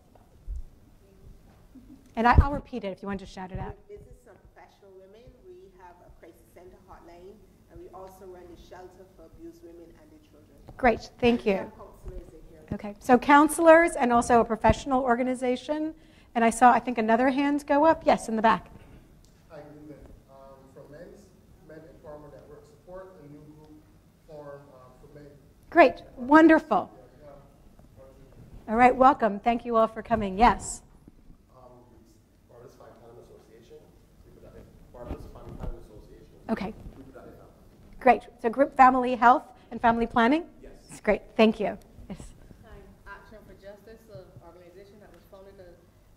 And I'll repeat it if you want to shout it out. Business and professional women. We have a crisis center hotline, and we also run a shelter for abused women and their children. Great. Thank you. Counselors in here. Okay. So counselors and also a professional organization. And I saw, I think, another hand go up. Yes, in the back. Hi, good evening. From Men Empowerment Network Support, a new group formed for men. Great. Wonderful. All right. Welcome. Thank you all for coming. Yes. Barbados Family Planning Association. Barbados Family Planning Association. Okay. Great. So group family health and family planning? Yes. That's great. Thank you. Yes. Action for Justice, an organization that was founded to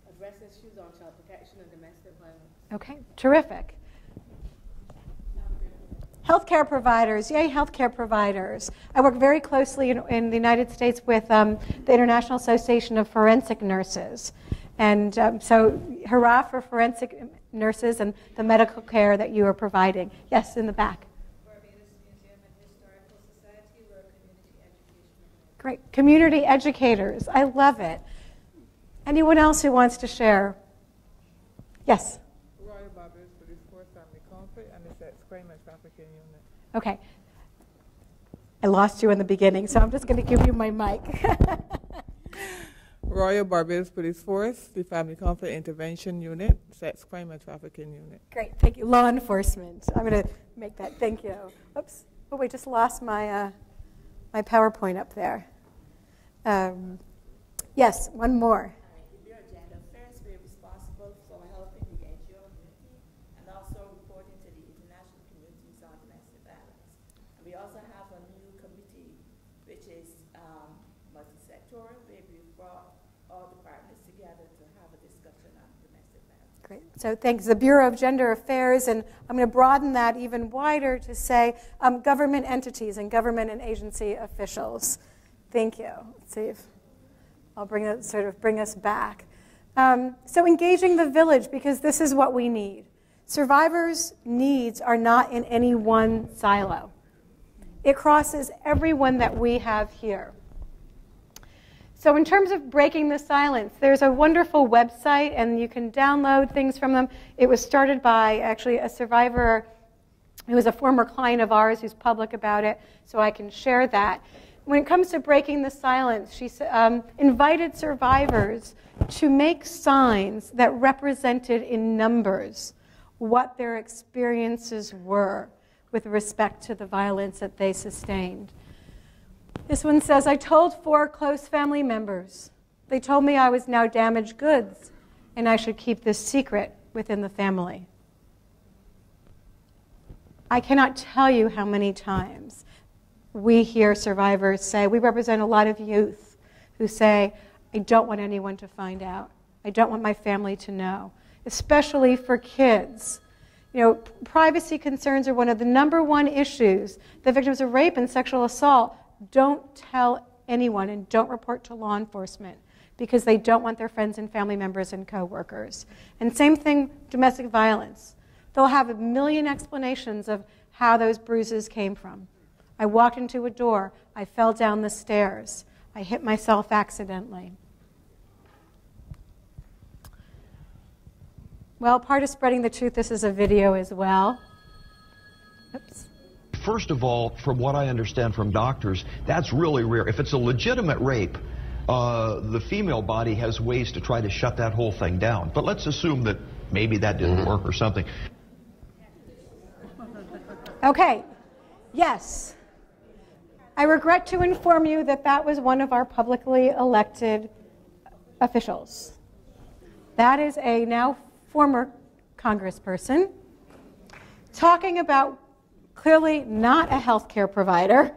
address issues on child protection and domestic violence. Okay. Terrific. Healthcare providers. Yay, healthcare providers. I work very closely in the United States with the International Association of Forensic Nurses. And so hurrah for forensic nurses and the medical care that you are providing. Yes, in the back. Barbados Museum and Historical Society, we're a community education. Great. Community educators. I love it. Anyone else who wants to share? Yes? Royal Barbados Police Force Family Conflict and the Sex Crime and Trafficking Unit. Okay. I lost you in the beginning, so I'm just going to give you my mic. Royal Barbados Police Force, the Family Conflict Intervention Unit, Sex Crime and Trafficking Unit. Great, thank you. Law enforcement. I'm going to make that. Thank you. Oops. Oh, we just lost my my PowerPoint up there. Yes, one more. Your agenda. First, we're responsible for helping the NGO community and also reporting to the international communities on domestic violence. And we also have a new committee, which is multi-sectoral, where we've brought all departments together to have a discussion on domestic violence. Great. So thanks. The Bureau of Gender Affairs, and I'm going to broaden that even wider to say government entities and government and agency officials. Thank you. Let's see if I'll bring us back. So engaging the village, because this is what we need. Survivors' needs are not in any one silo. It crosses everyone that we have here. So in terms of breaking the silence, there's a wonderful website, and you can download things from them. It was started by actually a survivor who was a former client of ours who's public about it, so I can share that. When it comes to breaking the silence, she invited survivors to make signs that represented in numbers what their experiences were with respect to the violence that they sustained. This one says, I told 4 close family members. They told me I was now damaged goods and I should keep this secret within the family. I cannot tell you how many times we hear survivors say, we represent a lot of youth who say, I don't want anyone to find out. I don't want my family to know. Especially for kids. You know, privacy concerns are one of the #1 issues that victims of rape and sexual assault don't tell anyone and don't report to law enforcement because they don't want their friends and family members and coworkers. And same thing, domestic violence. They'll have a million explanations of how those bruises came from. I walked into a door. I fell down the stairs. I hit myself accidentally. Well, part of spreading the truth, this is a video as well. Oops. First of all, from what I understand from doctors, that's really rare. If it's a legitimate rape, the female body has ways to try to shut that whole thing down. But let's assume that maybe that didn't work or something. Okay, yes. I regret to inform you that that was one of our publicly elected officials. That is a now former congressperson talking about clearly not a healthcare provider.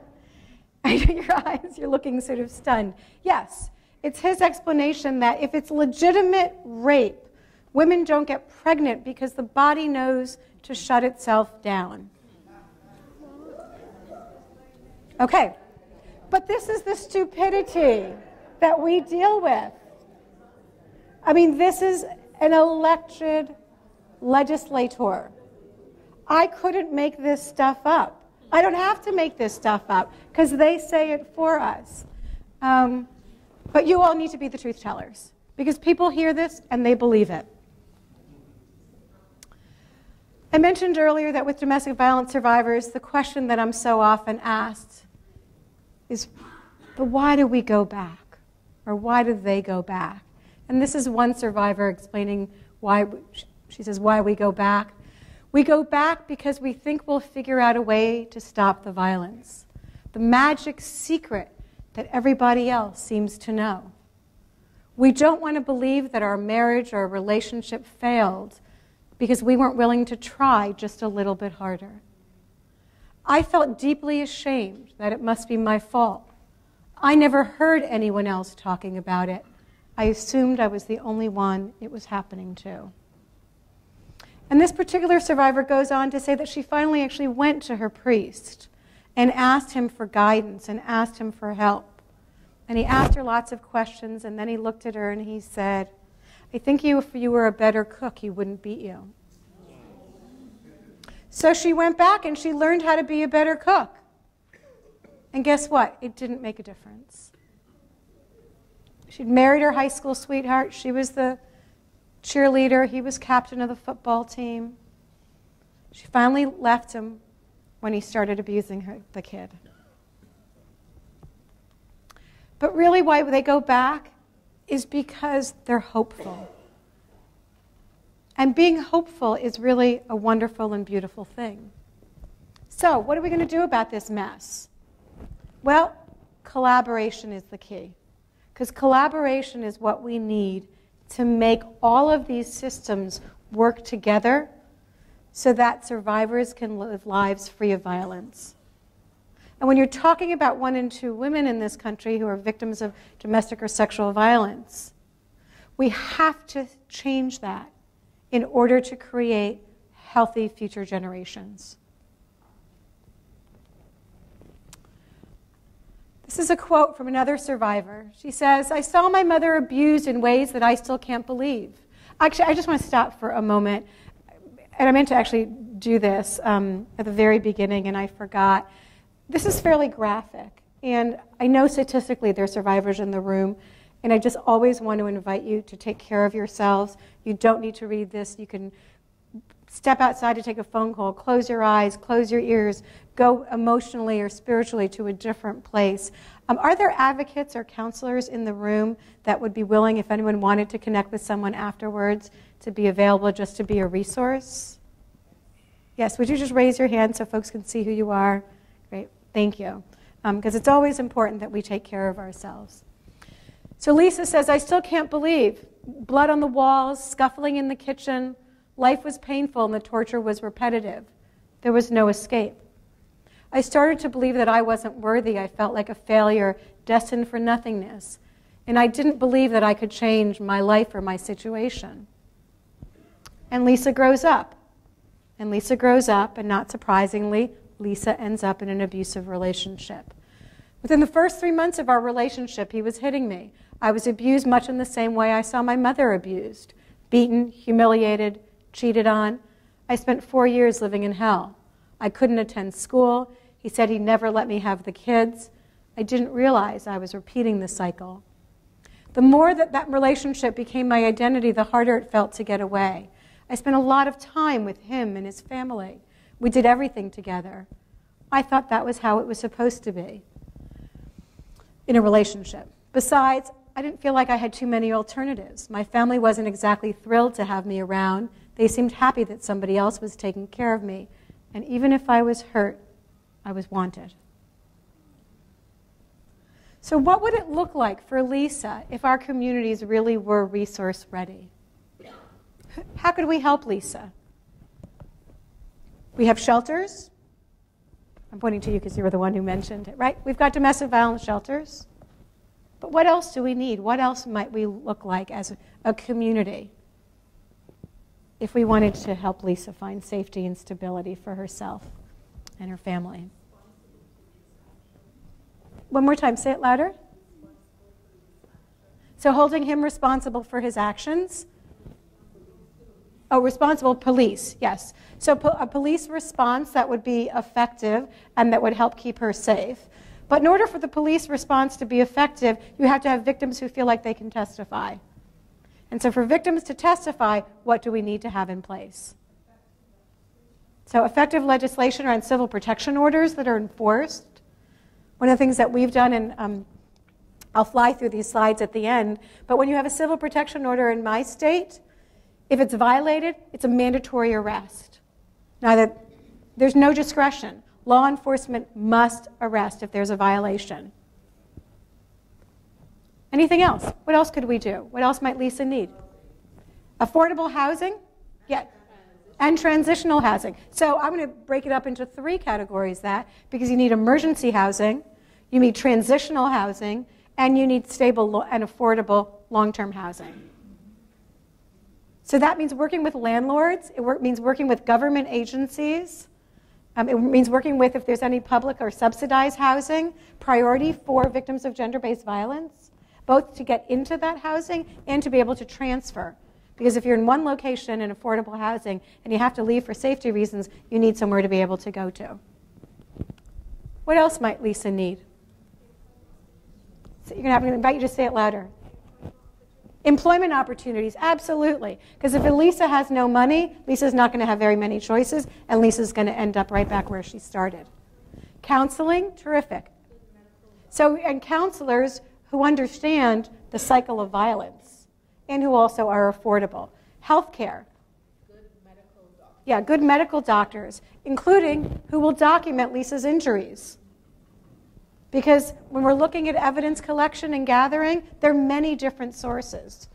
I know your eyes, you're looking sort of stunned. Yes, it's his explanation that if it's legitimate rape, women don't get pregnant because the body knows to shut itself down. Okay, but this is the stupidity that we deal with. I mean, this is an elected legislator. I couldn't make this stuff up. I don't have to make this stuff up because they say it for us. But you all need to be the truth tellers because people hear this and they believe it. I mentioned earlier that with domestic violence survivors, the question that I'm so often asked is, but why do we go back? Or why do they go back? And this is one survivor explaining why, she says, why we go back. We go back because we think we'll figure out a way to stop the violence. The magic secret that everybody else seems to know. We don't want to believe that our marriage or relationship failed because we weren't willing to try just a little bit harder. I felt deeply ashamed that it must be my fault. I never heard anyone else talking about it. I assumed I was the only one it was happening to. And this particular survivor goes on to say that she finally actually went to her priest and asked him for guidance and asked him for help. And he asked her lots of questions, and then he looked at her and he said, I think if you were a better cook, he wouldn't beat you. So she went back and she learned how to be a better cook. And guess what? It didn't make a difference. She'd married her high school sweetheart. She was the cheerleader. He was captain of the football team. She finally left him when he started abusing the kid. But really why they go back is because they're hopeful. And being hopeful is really a wonderful and beautiful thing. So, what are we going to do about this mess? Well, collaboration is the key. Because collaboration is what we need to make all of these systems work together so that survivors can live lives free of violence. And when you're talking about 1 in 2 women in this country who are victims of domestic or sexual violence, we have to change that in order to create healthy future generations. This is a quote from another survivor. She says, I saw my mother abused in ways that I still can't believe. Actually, I just want to stop for a moment. And I meant to actually do this at the very beginning, and I forgot. This is fairly graphic. And I know statistically there are survivors in the room, and I just always want to invite you to take care of yourselves. You don't need to read this. You can step outside to take a phone call, close your eyes, close your ears, go emotionally or spiritually to a different place. Are there advocates or counselors in the room that would be willing, if anyone wanted to connect with someone afterwards, to be available just to be a resource? Yes, would you just raise your hand so folks can see who you are? Great, thank you. Because it's always important that we take care of ourselves. So Lisa says, I still can't believe. Blood on the walls, scuffling in the kitchen. Life was painful and the torture was repetitive. There was no escape. I started to believe that I wasn't worthy. I felt like a failure, destined for nothingness. And I didn't believe that I could change my life or my situation. And Lisa grows up. And Lisa grows up, and not surprisingly, Lisa ends up in an abusive relationship. Within the first 3 months of our relationship, he was hitting me. I was abused much in the same way I saw my mother abused. Beaten, humiliated, cheated on. I spent 4 years living in hell. I couldn't attend school. He said he'd never let me have the kids. I didn't realize I was repeating the cycle. The more that relationship became my identity, the harder it felt to get away. I spent a lot of time with him and his family. We did everything together. I thought that was how it was supposed to be in a relationship. Besides, I didn't feel like I had too many alternatives. My family wasn't exactly thrilled to have me around. They seemed happy that somebody else was taking care of me. And even if I was hurt, I was wanted. So what would it look like for Lisa if our communities really were resource ready? How could we help Lisa? We have shelters. I'm pointing to you because you were the one who mentioned it, right? We've got domestic violence shelters. But what else do we need? What else might we look like as a community if we wanted to help Lisa find safety and stability for herself and her family? One more time, say it louder. So holding him responsible for his actions. Oh, responsible police, yes. So a police response that would be effective and that would help keep her safe. But in order for the police response to be effective, you have to have victims who feel like they can testify. And so for victims to testify, what do we need to have in place? So effective legislation around civil protection orders that are enforced. One of the things that we've done, and I'll fly through these slides at the end, but when you have a civil protection order in my state, if it's violated, it's a mandatory arrest. Now, there's no discretion. Law enforcement must arrest if there's a violation. Anything else? What else could we do? What else might Lisa need? Affordable housing? Yeah. And transitional housing. So I'm going to break it up into 3 categories because you need emergency housing, you need transitional housing, and you need stable and affordable long-term housing. So that means working with landlords. It means working with government agencies. It means working with, if there's any public or subsidized housing, priority for victims of gender-based violence, both to get into that housing and to be able to transfer. Because if you're in one location in affordable housing and you have to leave for safety reasons, you need somewhere to be able to go to. What else might Lisa need? So I'm going to invite you to say it louder. Employment opportunities, absolutely. Because if Lisa has no money, Lisa's not going to have very many choices, and Lisa's going to end up right back where she started. Counseling, terrific. So, and counselors who understand the cycle of violence and who also are affordable. Healthcare. Yeah, good medical doctors, including who will document Lisa's injuries. Because when we're looking at evidence collection and gathering, there are many different sources.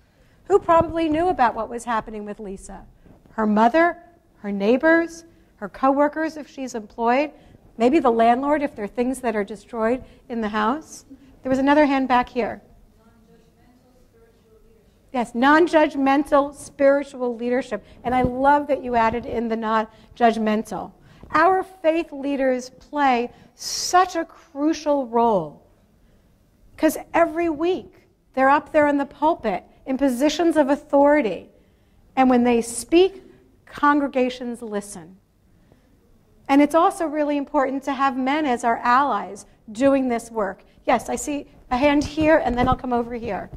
Who probably knew about what was happening with Lisa? Her mother, her neighbors, her coworkers if she's employed, maybe the landlord if there are things that are destroyed in the house. There was another hand back here. Yes, non-judgmental spiritual leadership. And I love that you added in the non-judgmental. Our faith leaders play such a crucial role because every week they're up there in the pulpit in positions of authority. And when they speak, congregations listen. And it's also really important to have men as our allies doing this work. Yes, I see a hand here, and then I'll come over here.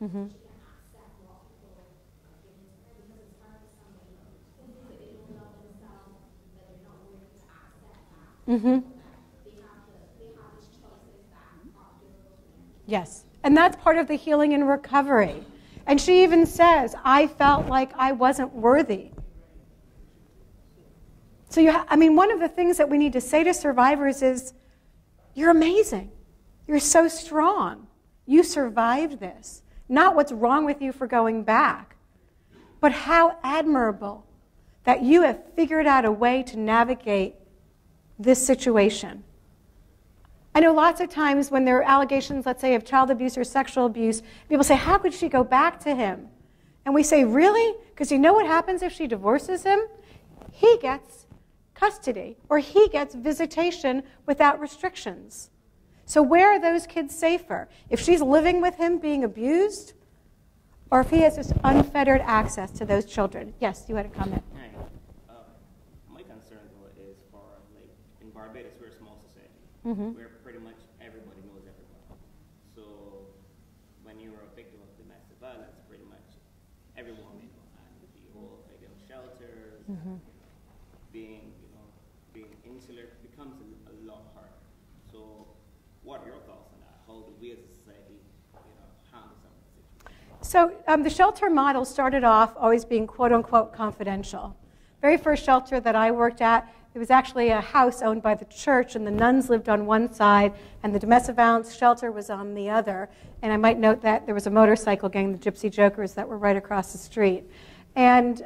Mm-hmm. Mm-hmm. Yes, and that's part of the healing and recovery. And she even says, I felt like I wasn't worthy. So one of the things that we need to say to survivors is, you're amazing. You're so strong. You survived this. Not what's wrong with you for going back, but how admirable that you have figured out a way to navigate this situation. I know lots of times when there are allegations, let's say, of child abuse or sexual abuse, people say, how could she go back to him? And we say, really? Because you know what happens if she divorces him? He gets custody, or he gets visitation without restrictions. So where are those kids safer? If she's living with him being abused, or if he has this unfettered access to those children? Yes, you had a comment. My concern, though, is for, like, in Barbados, we're a small society. Mm-hmm. Where pretty much everybody knows everybody. So when you're a victim of domestic violence, pretty much everyone may know. And the whole victim shelters, Mm-hmm. being insular becomes a lot harder. So what are your thoughts on that? How do we as a society, handle some of the situations? So the shelter model started off always being quote-unquote confidential. Very first shelter that I worked at, it was actually a house owned by the church, and the nuns lived on one side, and the domestic violence shelter was on the other. And I might note that there was a motorcycle gang, the Gypsy Jokers, that were right across the street. And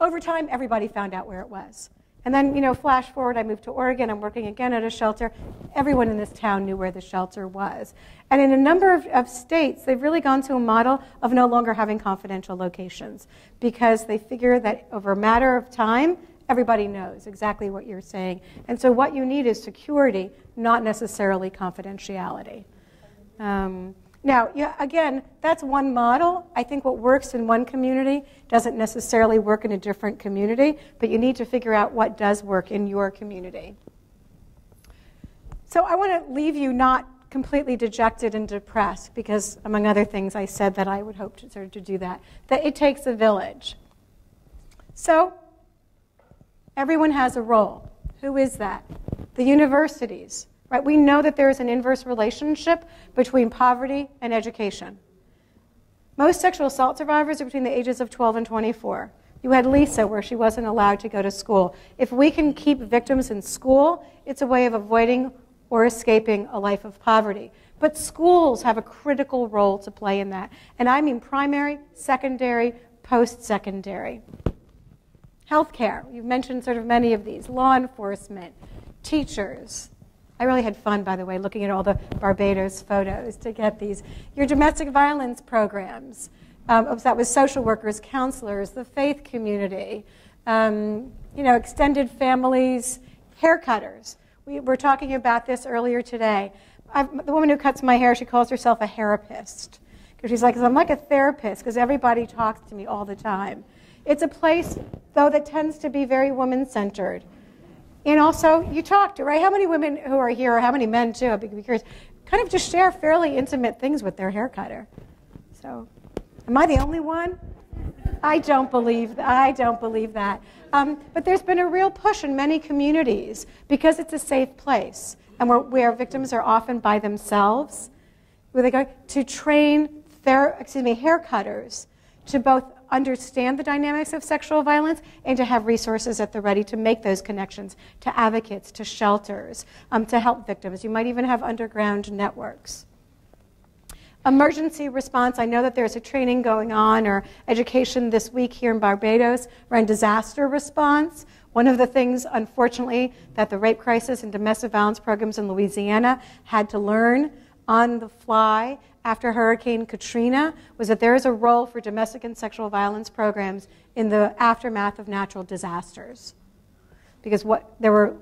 over time, everybody found out where it was. And then, flash forward, I moved to Oregon. I'm working again at a shelter. Everyone in this town knew where the shelter was. And in a number of states, they've really gone to a model of no longer having confidential locations because they figure that over a matter of time, everybody knows exactly what you're saying. And so what you need is security, not necessarily confidentiality. Now, again, that's one model. I think what works in one community doesn't necessarily work in a different community, but you need to figure out what does work in your community. So I want to leave you not completely dejected and depressed because, among other things, I said that I would hope to do that it takes a village. So everyone has a role. Who is that? The universities. Right? We know that there is an inverse relationship between poverty and education. Most sexual assault survivors are between the ages of 12 and 24. You had Lisa, where she wasn't allowed to go to school. If we can keep victims in school, it's a way of avoiding or escaping a life of poverty. But schools have a critical role to play in that. And I mean primary, secondary, post-secondary. Healthcare, you've mentioned sort of many of these. Law enforcement, teachers. I really had fun, by the way, looking at all the Barbados photos to get these. Your domestic violence programs. That was social workers, counselors, the faith community, extended families, haircutters. We were talking about this earlier today. The woman who cuts my hair, she calls herself a hairapist. Because she's like, I'm like a therapist because everybody talks to me all the time. It's a place, though, that tends to be very woman-centered. And also, you talk to, right? How many women who are here, or how many men, too, I'd be curious, kind of just share fairly intimate things with their hair cutter. So, am I the only one? I don't believe that. But there's been a real push in many communities because it's a safe place and where victims are often by themselves, where they go to train hair cutters to both understand the dynamics of sexual violence and to have resources at the ready to make those connections to advocates, to shelters, to help victims. You might even have underground networks. Emergency response, I know that there's a training going on or education this week here in Barbados around disaster response. One of the things, unfortunately, that the rape crisis and domestic violence programs in Louisiana had to learn on the fly after Hurricane Katrina was that there is a role for domestic and sexual violence programs in the aftermath of natural disasters. Because there were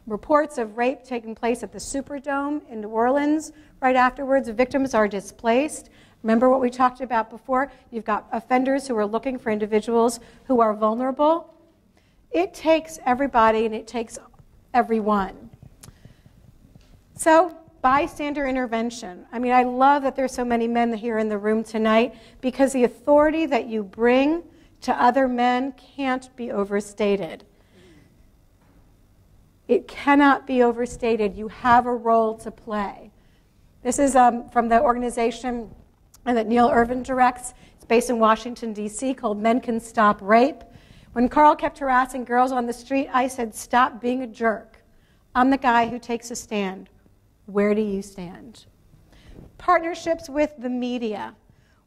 reports of rape taking place at the Superdome in New Orleans right afterwards. Victims are displaced. Remember what we talked about before? You've got offenders who are looking for individuals who are vulnerable. It takes everybody and it takes everyone. So, bystander intervention. I mean, I love that there's so many men here in the room tonight because the authority that you bring to other men can't be overstated. It cannot be overstated. You have a role to play. This is from the organization that Neil Irvin directs. It's based in Washington, D.C., called Men Can Stop Rape. When Carl kept harassing girls on the street, I said, stop being a jerk. I'm the guy who takes a stand. Where do you stand? Partnerships with the media.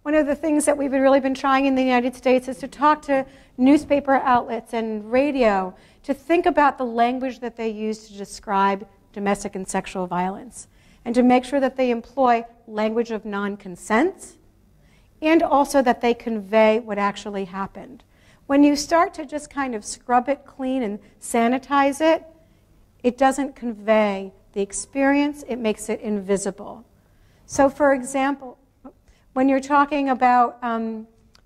One of the things that we've really been trying in the United States is to talk to newspaper outlets and radio to think about the language that they use to describe domestic and sexual violence, and to make sure that they employ language of non-consent, and also that they convey what actually happened. When you start to just kind of scrub it clean and sanitize it, it doesn't convey the experience, it makes it invisible. So for example, when you're talking about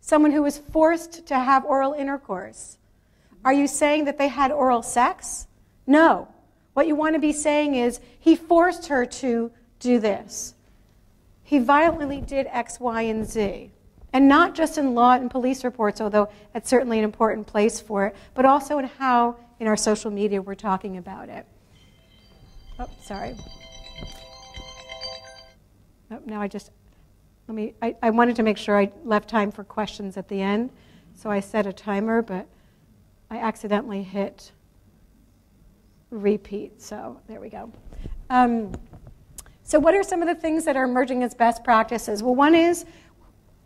someone who was forced to have oral intercourse, are you saying that they had oral sex? No. What you want to be saying is, he forced her to do this. He violently did X, Y, and Z. And not just in law and police reports, although that's certainly an important place for it, but also in how in our social media we're talking about it. Oh, sorry. Oh, now I wanted to make sure I left time for questions at the end, so I set a timer, but I accidentally hit repeat, so there we go. So what are some of the things that are emerging as best practices? Well, one is,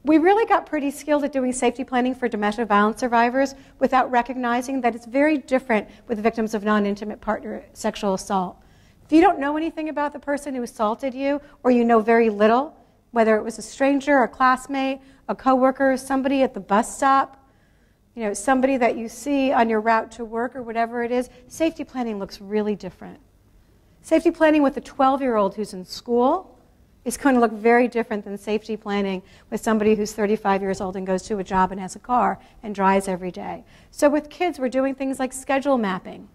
we really got pretty skilled at doing safety planning for domestic violence survivors without recognizing that it's very different with victims of non-intimate partner sexual assault. If you don't know anything about the person who assaulted you, or you know very little, whether it was a stranger, a classmate, a coworker, somebody at the bus stop, you know, somebody that you see on your route to work or whatever it is, safety planning looks really different. Safety planning with a 12-year-old who's in school is going to look very different than safety planning with somebody who's 35 years old and goes to a job and has a car and drives every day. So with kids, we're doing things like schedule mapping.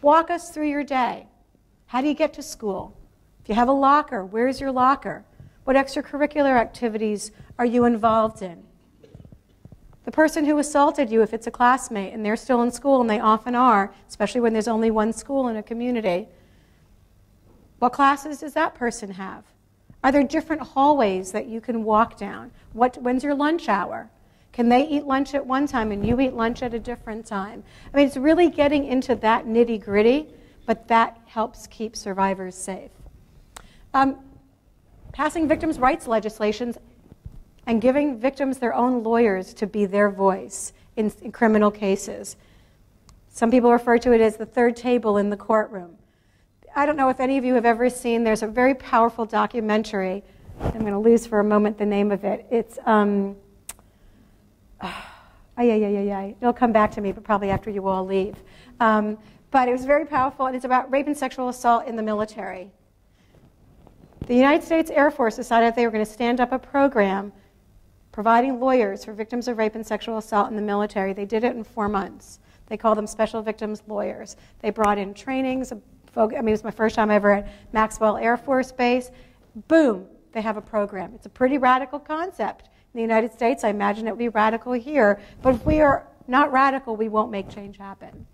Walk us through your day. How do you get to school? If you have a locker, where's your locker? What extracurricular activities are you involved in? The person who assaulted you, if it's a classmate and they're still in school, and they often are, especially when there's only one school in a community, what classes does that person have? Are there different hallways that you can walk down? When's your lunch hour? Can they eat lunch at one time and you eat lunch at a different time? I mean, it's really getting into that nitty-gritty, but that helps keep survivors safe. Passing victims' rights legislations and giving victims their own lawyers to be their voice in criminal cases. Some people refer to it as the third table in the courtroom. I don't know if any of you have ever seen, there's a very powerful documentary. I'm going to lose for a moment the name of it. It's, it'll come back to me, but probably after you all leave. But it was very powerful, and it's about rape and sexual assault in the military. The United States Air Force decided they were going to stand up a program providing lawyers for victims of rape and sexual assault in the military. They did it in 4 months. They called them special victims lawyers. They brought in trainings. It was my first time ever at Maxwell Air Force Base. Boom, they have a program. It's a pretty radical concept. In the United States, I imagine it would be radical here. But if we are not radical, we won't make change happen.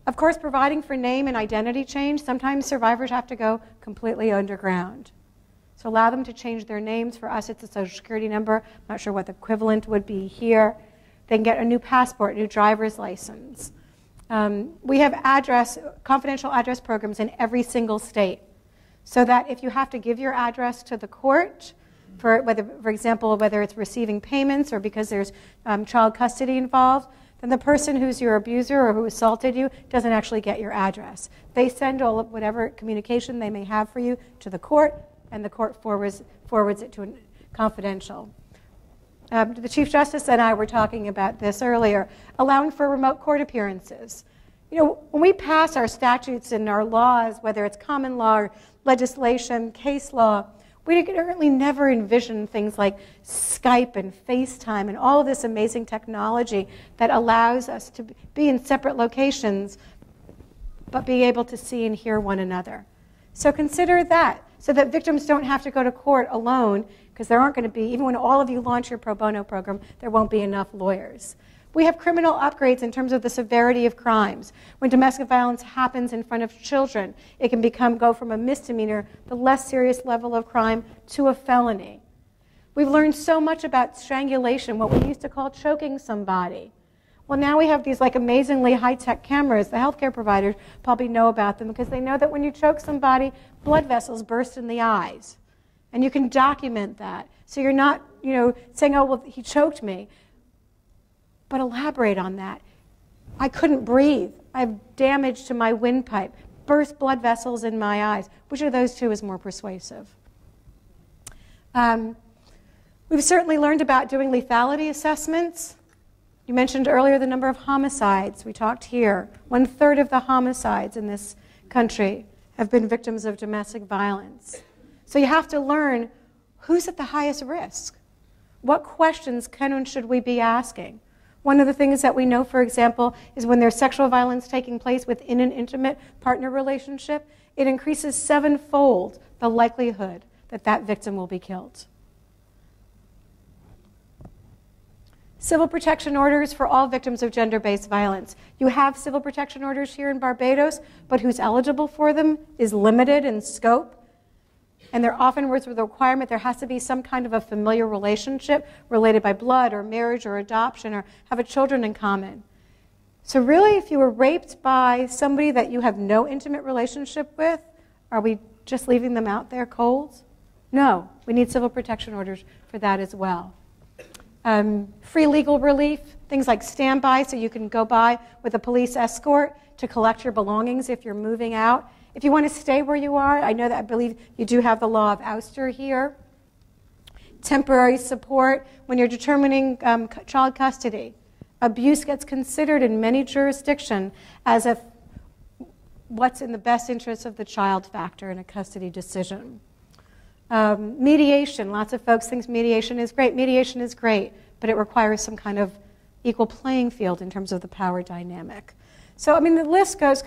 Of course, providing for name and identity change, sometimes survivors have to go completely underground. So allow them to change their names. For us, it's a social security number. I'm not sure what the equivalent would be here. They can get a new passport, new driver's license. We have confidential address programs in every single state, so that if you have to give your address to the court, for example, whether it's receiving payments or because there's child custody involved, then the person who's your abuser or who assaulted you doesn't actually get your address. They send all of whatever communication they may have for you to the court, and the court forwards it to a confidential. The Chief Justice and I were talking about this earlier, allowing for remote court appearances. You know, when we pass our statutes and our laws, whether it's common law or legislation, case law, we currently never envision things like Skype and FaceTime and all of this amazing technology that allows us to be in separate locations but be able to see and hear one another. So consider that, so that victims don't have to go to court alone, because there aren't going to be, even when all of you launch your pro bono program, there won't be enough lawyers. We have criminal upgrades in terms of the severity of crimes. When domestic violence happens in front of children, it can go from a misdemeanor, the less serious level of crime, to a felony. We've learned so much about strangulation, what we used to call choking somebody. Well, now we have these amazingly high-tech cameras. The healthcare providers probably know about them because they know that when you choke somebody, blood vessels burst in the eyes. And you can document that. So you're not, saying, oh, well, he choked me. But elaborate on that. I couldn't breathe. I have damage to my windpipe. burst blood vessels in my eyes. Which of those two is more persuasive? We've certainly learned about doing lethality assessments. You mentioned earlier the number of homicides. We talked here. 1/3 of the homicides in this country have been victims of domestic violence. So you have to learn who's at the highest risk. What questions can and should we be asking? One of the things that we know, for example, is when there's sexual violence taking place within an intimate partner relationship, it increases 7-fold the likelihood that that victim will be killed. Civil protection orders for all victims of gender-based violence. You have civil protection orders here in Barbados, but who's eligible for them is limited in scope. And they're often words with the requirement there has to be some kind of a familiar relationship related by blood or marriage or adoption or have children in common. So really, if you were raped by somebody that you have no intimate relationship with, are we just leaving them out there cold? No, we need civil protection orders for that as well. Free legal relief, things like standby, so you can go by with a police escort to collect your belongings if you're moving out. If you want to stay where you are, I know that I believe you do have the law of ouster here. Temporary support when you're determining child custody. Abuse gets considered in many jurisdictions as a what's in the best interest of the child factor in a custody decision. Mediation, lots of folks think mediation is great. Mediation is great, but it requires some kind of equal playing field in terms of the power dynamic. So, I mean, the list goes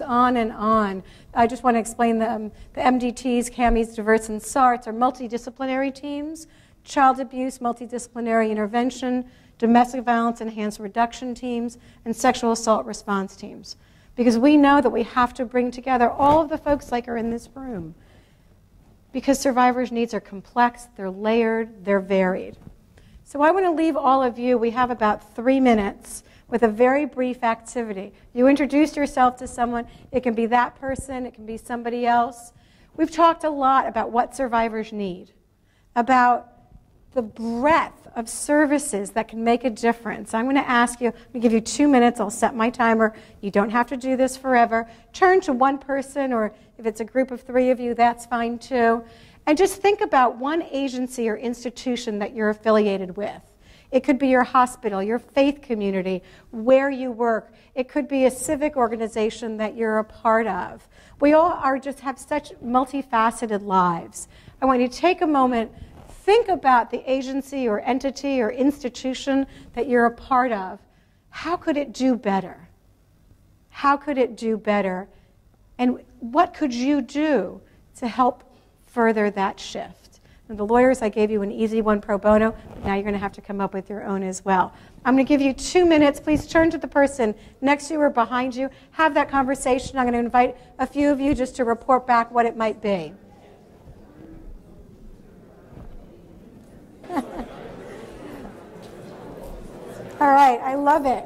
on and on. I just want to explain the MDTs, CAMIs, DIVERTs, and SARTs are multidisciplinary teams, child abuse, multidisciplinary intervention, domestic violence enhanced reduction teams, and sexual assault response teams. Because we know that we have to bring together all of the folks like are in this room. Because survivors' needs are complex, they're layered, they're varied. So I want to leave all of you, we have about 3 minutes, with a very brief activity. You introduce yourself to someone. It can be that person. It can be somebody else. We've talked a lot about what survivors need, about the breadth of services that can make a difference. I'm going to ask you, I'm going to give you 2 minutes. I'll set my timer. You don't have to do this forever. Turn to one person, or if it's a group of 3 of you, that's fine too. And just think about one agency or institution that you're affiliated with. It could be your hospital, your faith community, where you work. It could be a civic organization that you're a part of. We all have such multifaceted lives. I want you to take a moment, think about the agency or entity or institution that you're a part of. How could it do better? How could it do better? And what could you do to help further that shift? And the lawyers, I gave you an easy one pro bono, but now you're going to have to come up with your own as well. I'm going to give you 2 minutes. Please turn to the person next to you or behind you. Have that conversation. I'm going to invite a few of you just to report back what it might be. All right, I love it.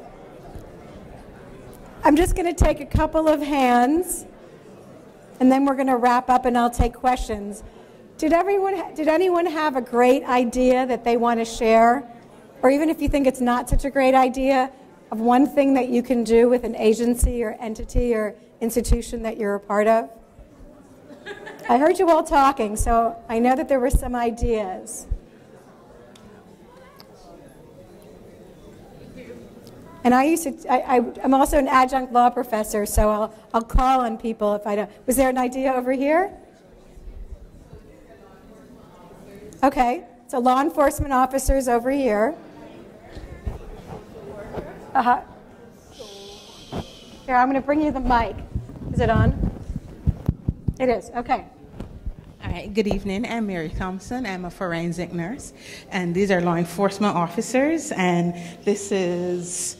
I'm just going to take a couple of hands, and then we're going to wrap up and I'll take questions. Did anyone have a great idea that they want to share? Or even if you think it's not such a great idea, of one thing that you can do with an agency or entity or institution that you're a part of? I heard you all talking, so I know that there were some ideas. And I'm also an adjunct law professor, so I'll call on people if I don't. Was there an idea over here? Okay, so law enforcement officers over here. Here, I'm going to bring you the mic. Is it on? It is, okay. All right, good evening. I'm Mary Thompson. I'm a forensic nurse, and these are law enforcement officers, and this is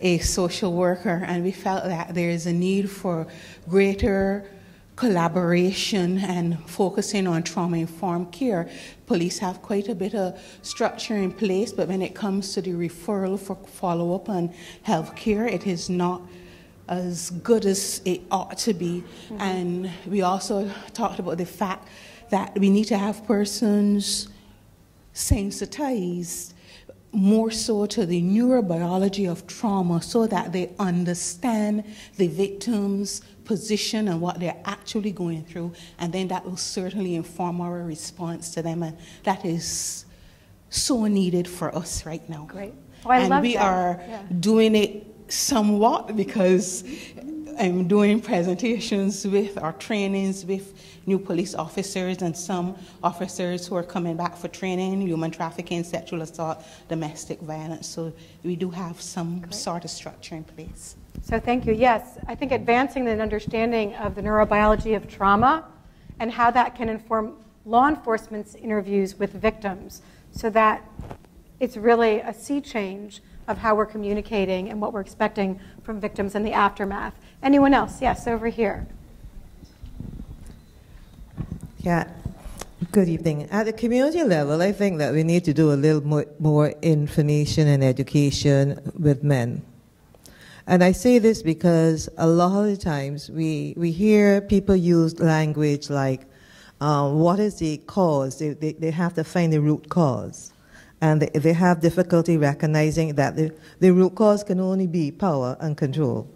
a social worker, and we felt that there is a need for greater collaboration and focusing on trauma-informed care. Police have quite a bit of structure in place, but when it comes to the referral for follow-up on health care, it is not as good as it ought to be. Mm-hmm. And we also talked about the fact that we need to have persons sensitized more so to the neurobiology of trauma so that they understand the victim's position and what they're actually going through, and then that will certainly inform our response to them, and that is so needed for us right now. Great. Oh, I love we that. are doing it somewhat because I'm doing presentations with our trainings with new police officers and some officers who are coming back for training, human trafficking, sexual assault, domestic violence. So we do have some sort of structure in place. So thank you. Yes, I think advancing an understanding of the neurobiology of trauma and how that can inform law enforcement's interviews with victims, so that it's really a sea change of how we're communicating and what we're expecting from victims in the aftermath. Anyone else? Yes, over here. Yeah, good evening. At the community level, I think that we need to do a little more information and education with men. And I say this because a lot of the times we hear people use language like, what is the cause? They have to find the root cause. And they have difficulty recognizing that the root cause can only be power and control.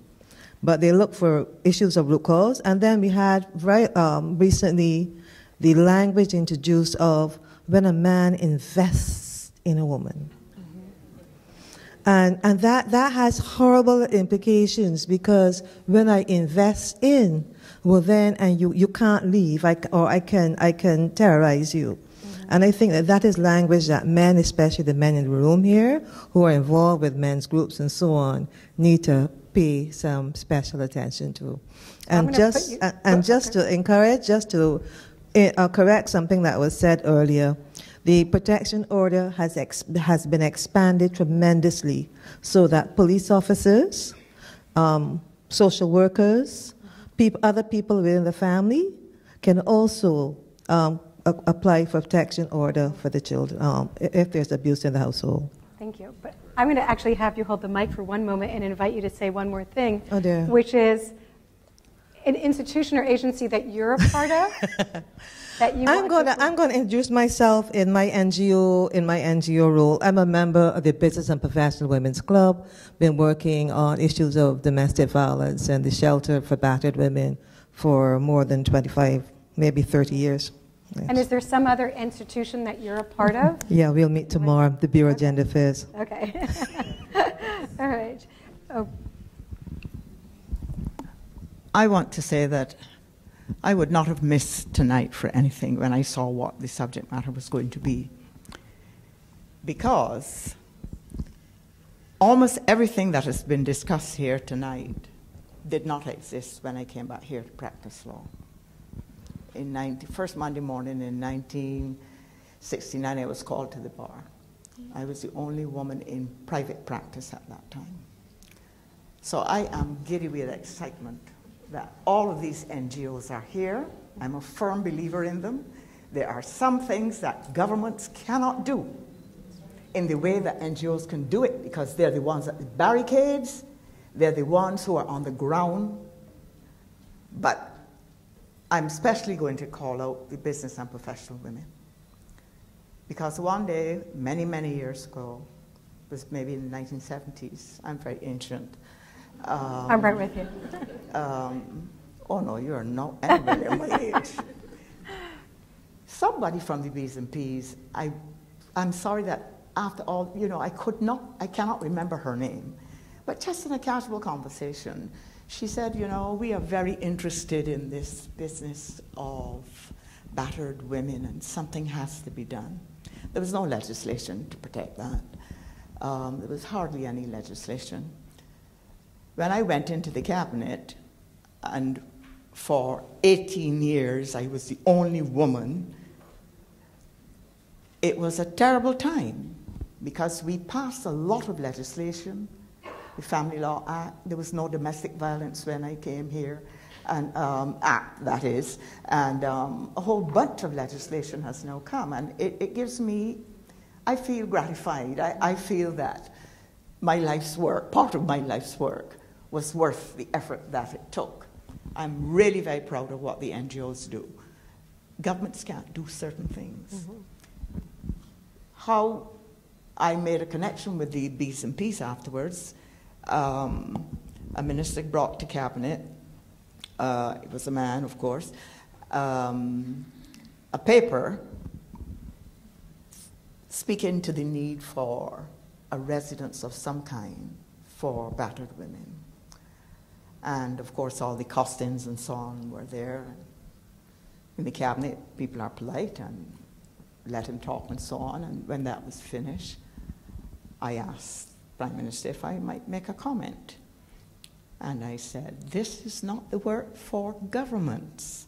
But they look for issues of root cause. And then we had recently the language introduced of when a man invests in a woman. And that has horrible implications, because when I invest in, well then, and you can't leave, I can terrorize you. And I think that is language that men, especially the men in the room here, who are involved with men's groups and so on, need to pay some special attention to. And just to encourage, just to correct something that was said earlier, the protection order has been expanded tremendously so that police officers, social workers, other people within the family can also apply for protection order for the children if there's abuse in the household. Thank you. But I'm going to actually have you hold the mic for one moment and invite you to say one more thing, oh dear. Which is an institution or agency that you're a part of. I'm going to introduce myself in my NGO role. I'm a member of the Business and Professional Women's Club. Been working on issues of domestic violence and the shelter for battered women for more than 25, maybe 30 years. Yes. And is there some other institution that you're a part of? Yeah, we'll meet tomorrow, the Bureau of Gender Affairs. Okay. All right. Oh. I want to say that I would not have missed tonight for anything when I saw what the subject matter was going to be, because almost everything that has been discussed here tonight did not exist when I came back here to practice law. First Monday morning in 1969, I was called to the bar. I was the only woman in private practice at that time. So I am giddy with excitement that all of these NGOs are here. I'm a firm believer in them. There are some things that governments cannot do in the way that NGOs can do it, because they're the ones at the barricades, they're the ones who are on the ground. But I'm especially going to call out the business and professional women. Because one day, many, many years ago, it was maybe in the 1970s, I'm very ancient. I'm right with you. Oh no, you're not anywhere near my age. Somebody from the B's and P's, I'm sorry that after all, I cannot remember her name, but just in a casual conversation, she said, we are very interested in this business of battered women and something has to be done. There was no legislation to protect that. There was hardly any legislation. When I went into the cabinet, and for 18 years I was the only woman, it was a terrible time because we passed a lot of legislation. The Family Law Act, there was no domestic violence when I came here, and Act, that is, and a whole bunch of legislation has now come, and it gives me, I feel gratified. I feel that my life's work, part of my life's work, was worth the effort that it took. I'm really very proud of what the NGOs do. Governments can't do certain things. Mm-hmm. How I made a connection with the B's and P's afterwards, a minister brought to cabinet it was a man, of course, a paper speaking to the need for a residence of some kind for battered women. And of course, all the costings and so on were there. In the cabinet, people are polite and let him talk and so on. And when that was finished, I asked Prime Minister if I might make a comment. And I said, this is not the work for governments.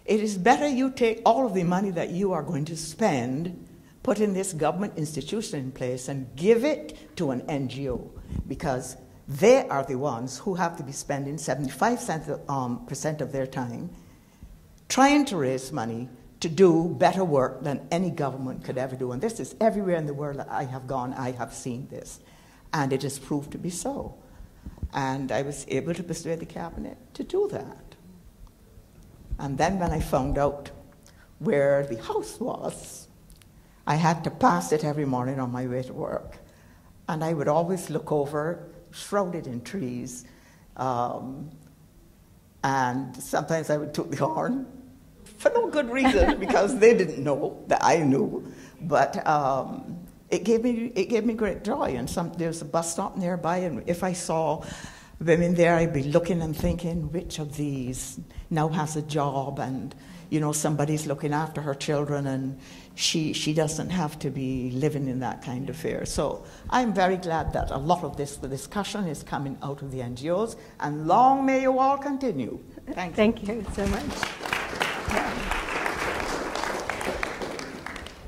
It is better you take all of the money that you are going to spend, put in this government institution in place, and give it to an NGO, because they are the ones who have to be spending 75% of their time trying to raise money to do better work than any government could ever do. And this is everywhere in the world that I have gone, I have seen this. And it has proved to be so. And I was able to persuade the cabinet to do that. And then when I found out where the house was, I had to pass it every morning on my way to work. And I would always look over, shrouded in trees, and sometimes I would toot the horn for no good reason, because they didn't know that I knew. But it gave me great joy. And there's a bus stop nearby, and if I saw women there, I'd be looking and thinking, which of these now has a job, and you know, somebody's looking after her children, and she doesn't have to be living in that kind of fear. So I'm very glad that a lot of the discussion is coming out of the NGOs, and long may you all continue. Thank you. Thank you so much.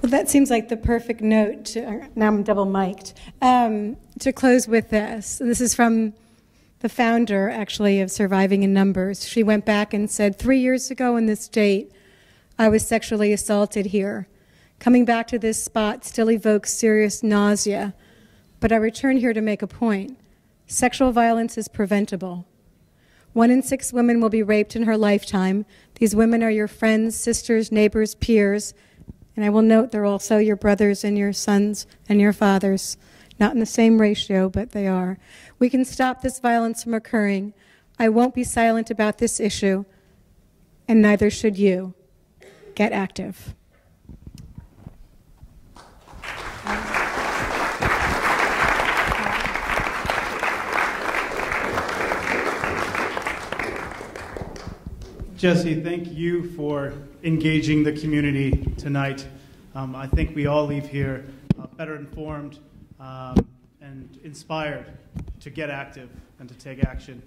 Well, that seems like the perfect note to, now I'm double mic'd, to close with this. This is from the founder, actually, of Surviving in Numbers. She went back and said, 3 years ago in this date, I was sexually assaulted here. Coming back to this spot still evokes serious nausea, but I return here to make a point. Sexual violence is preventable. 1 in 6 women will be raped in her lifetime. These women are your friends, sisters, neighbors, peers, and I will note they're also your brothers and your sons and your fathers. Not in the same ratio, but they are. We can stop this violence from occurring. I won't be silent about this issue, and neither should you. Get active. Jesse, thank you for engaging the community tonight. I think we all leave here better informed and inspired to get active and to take action.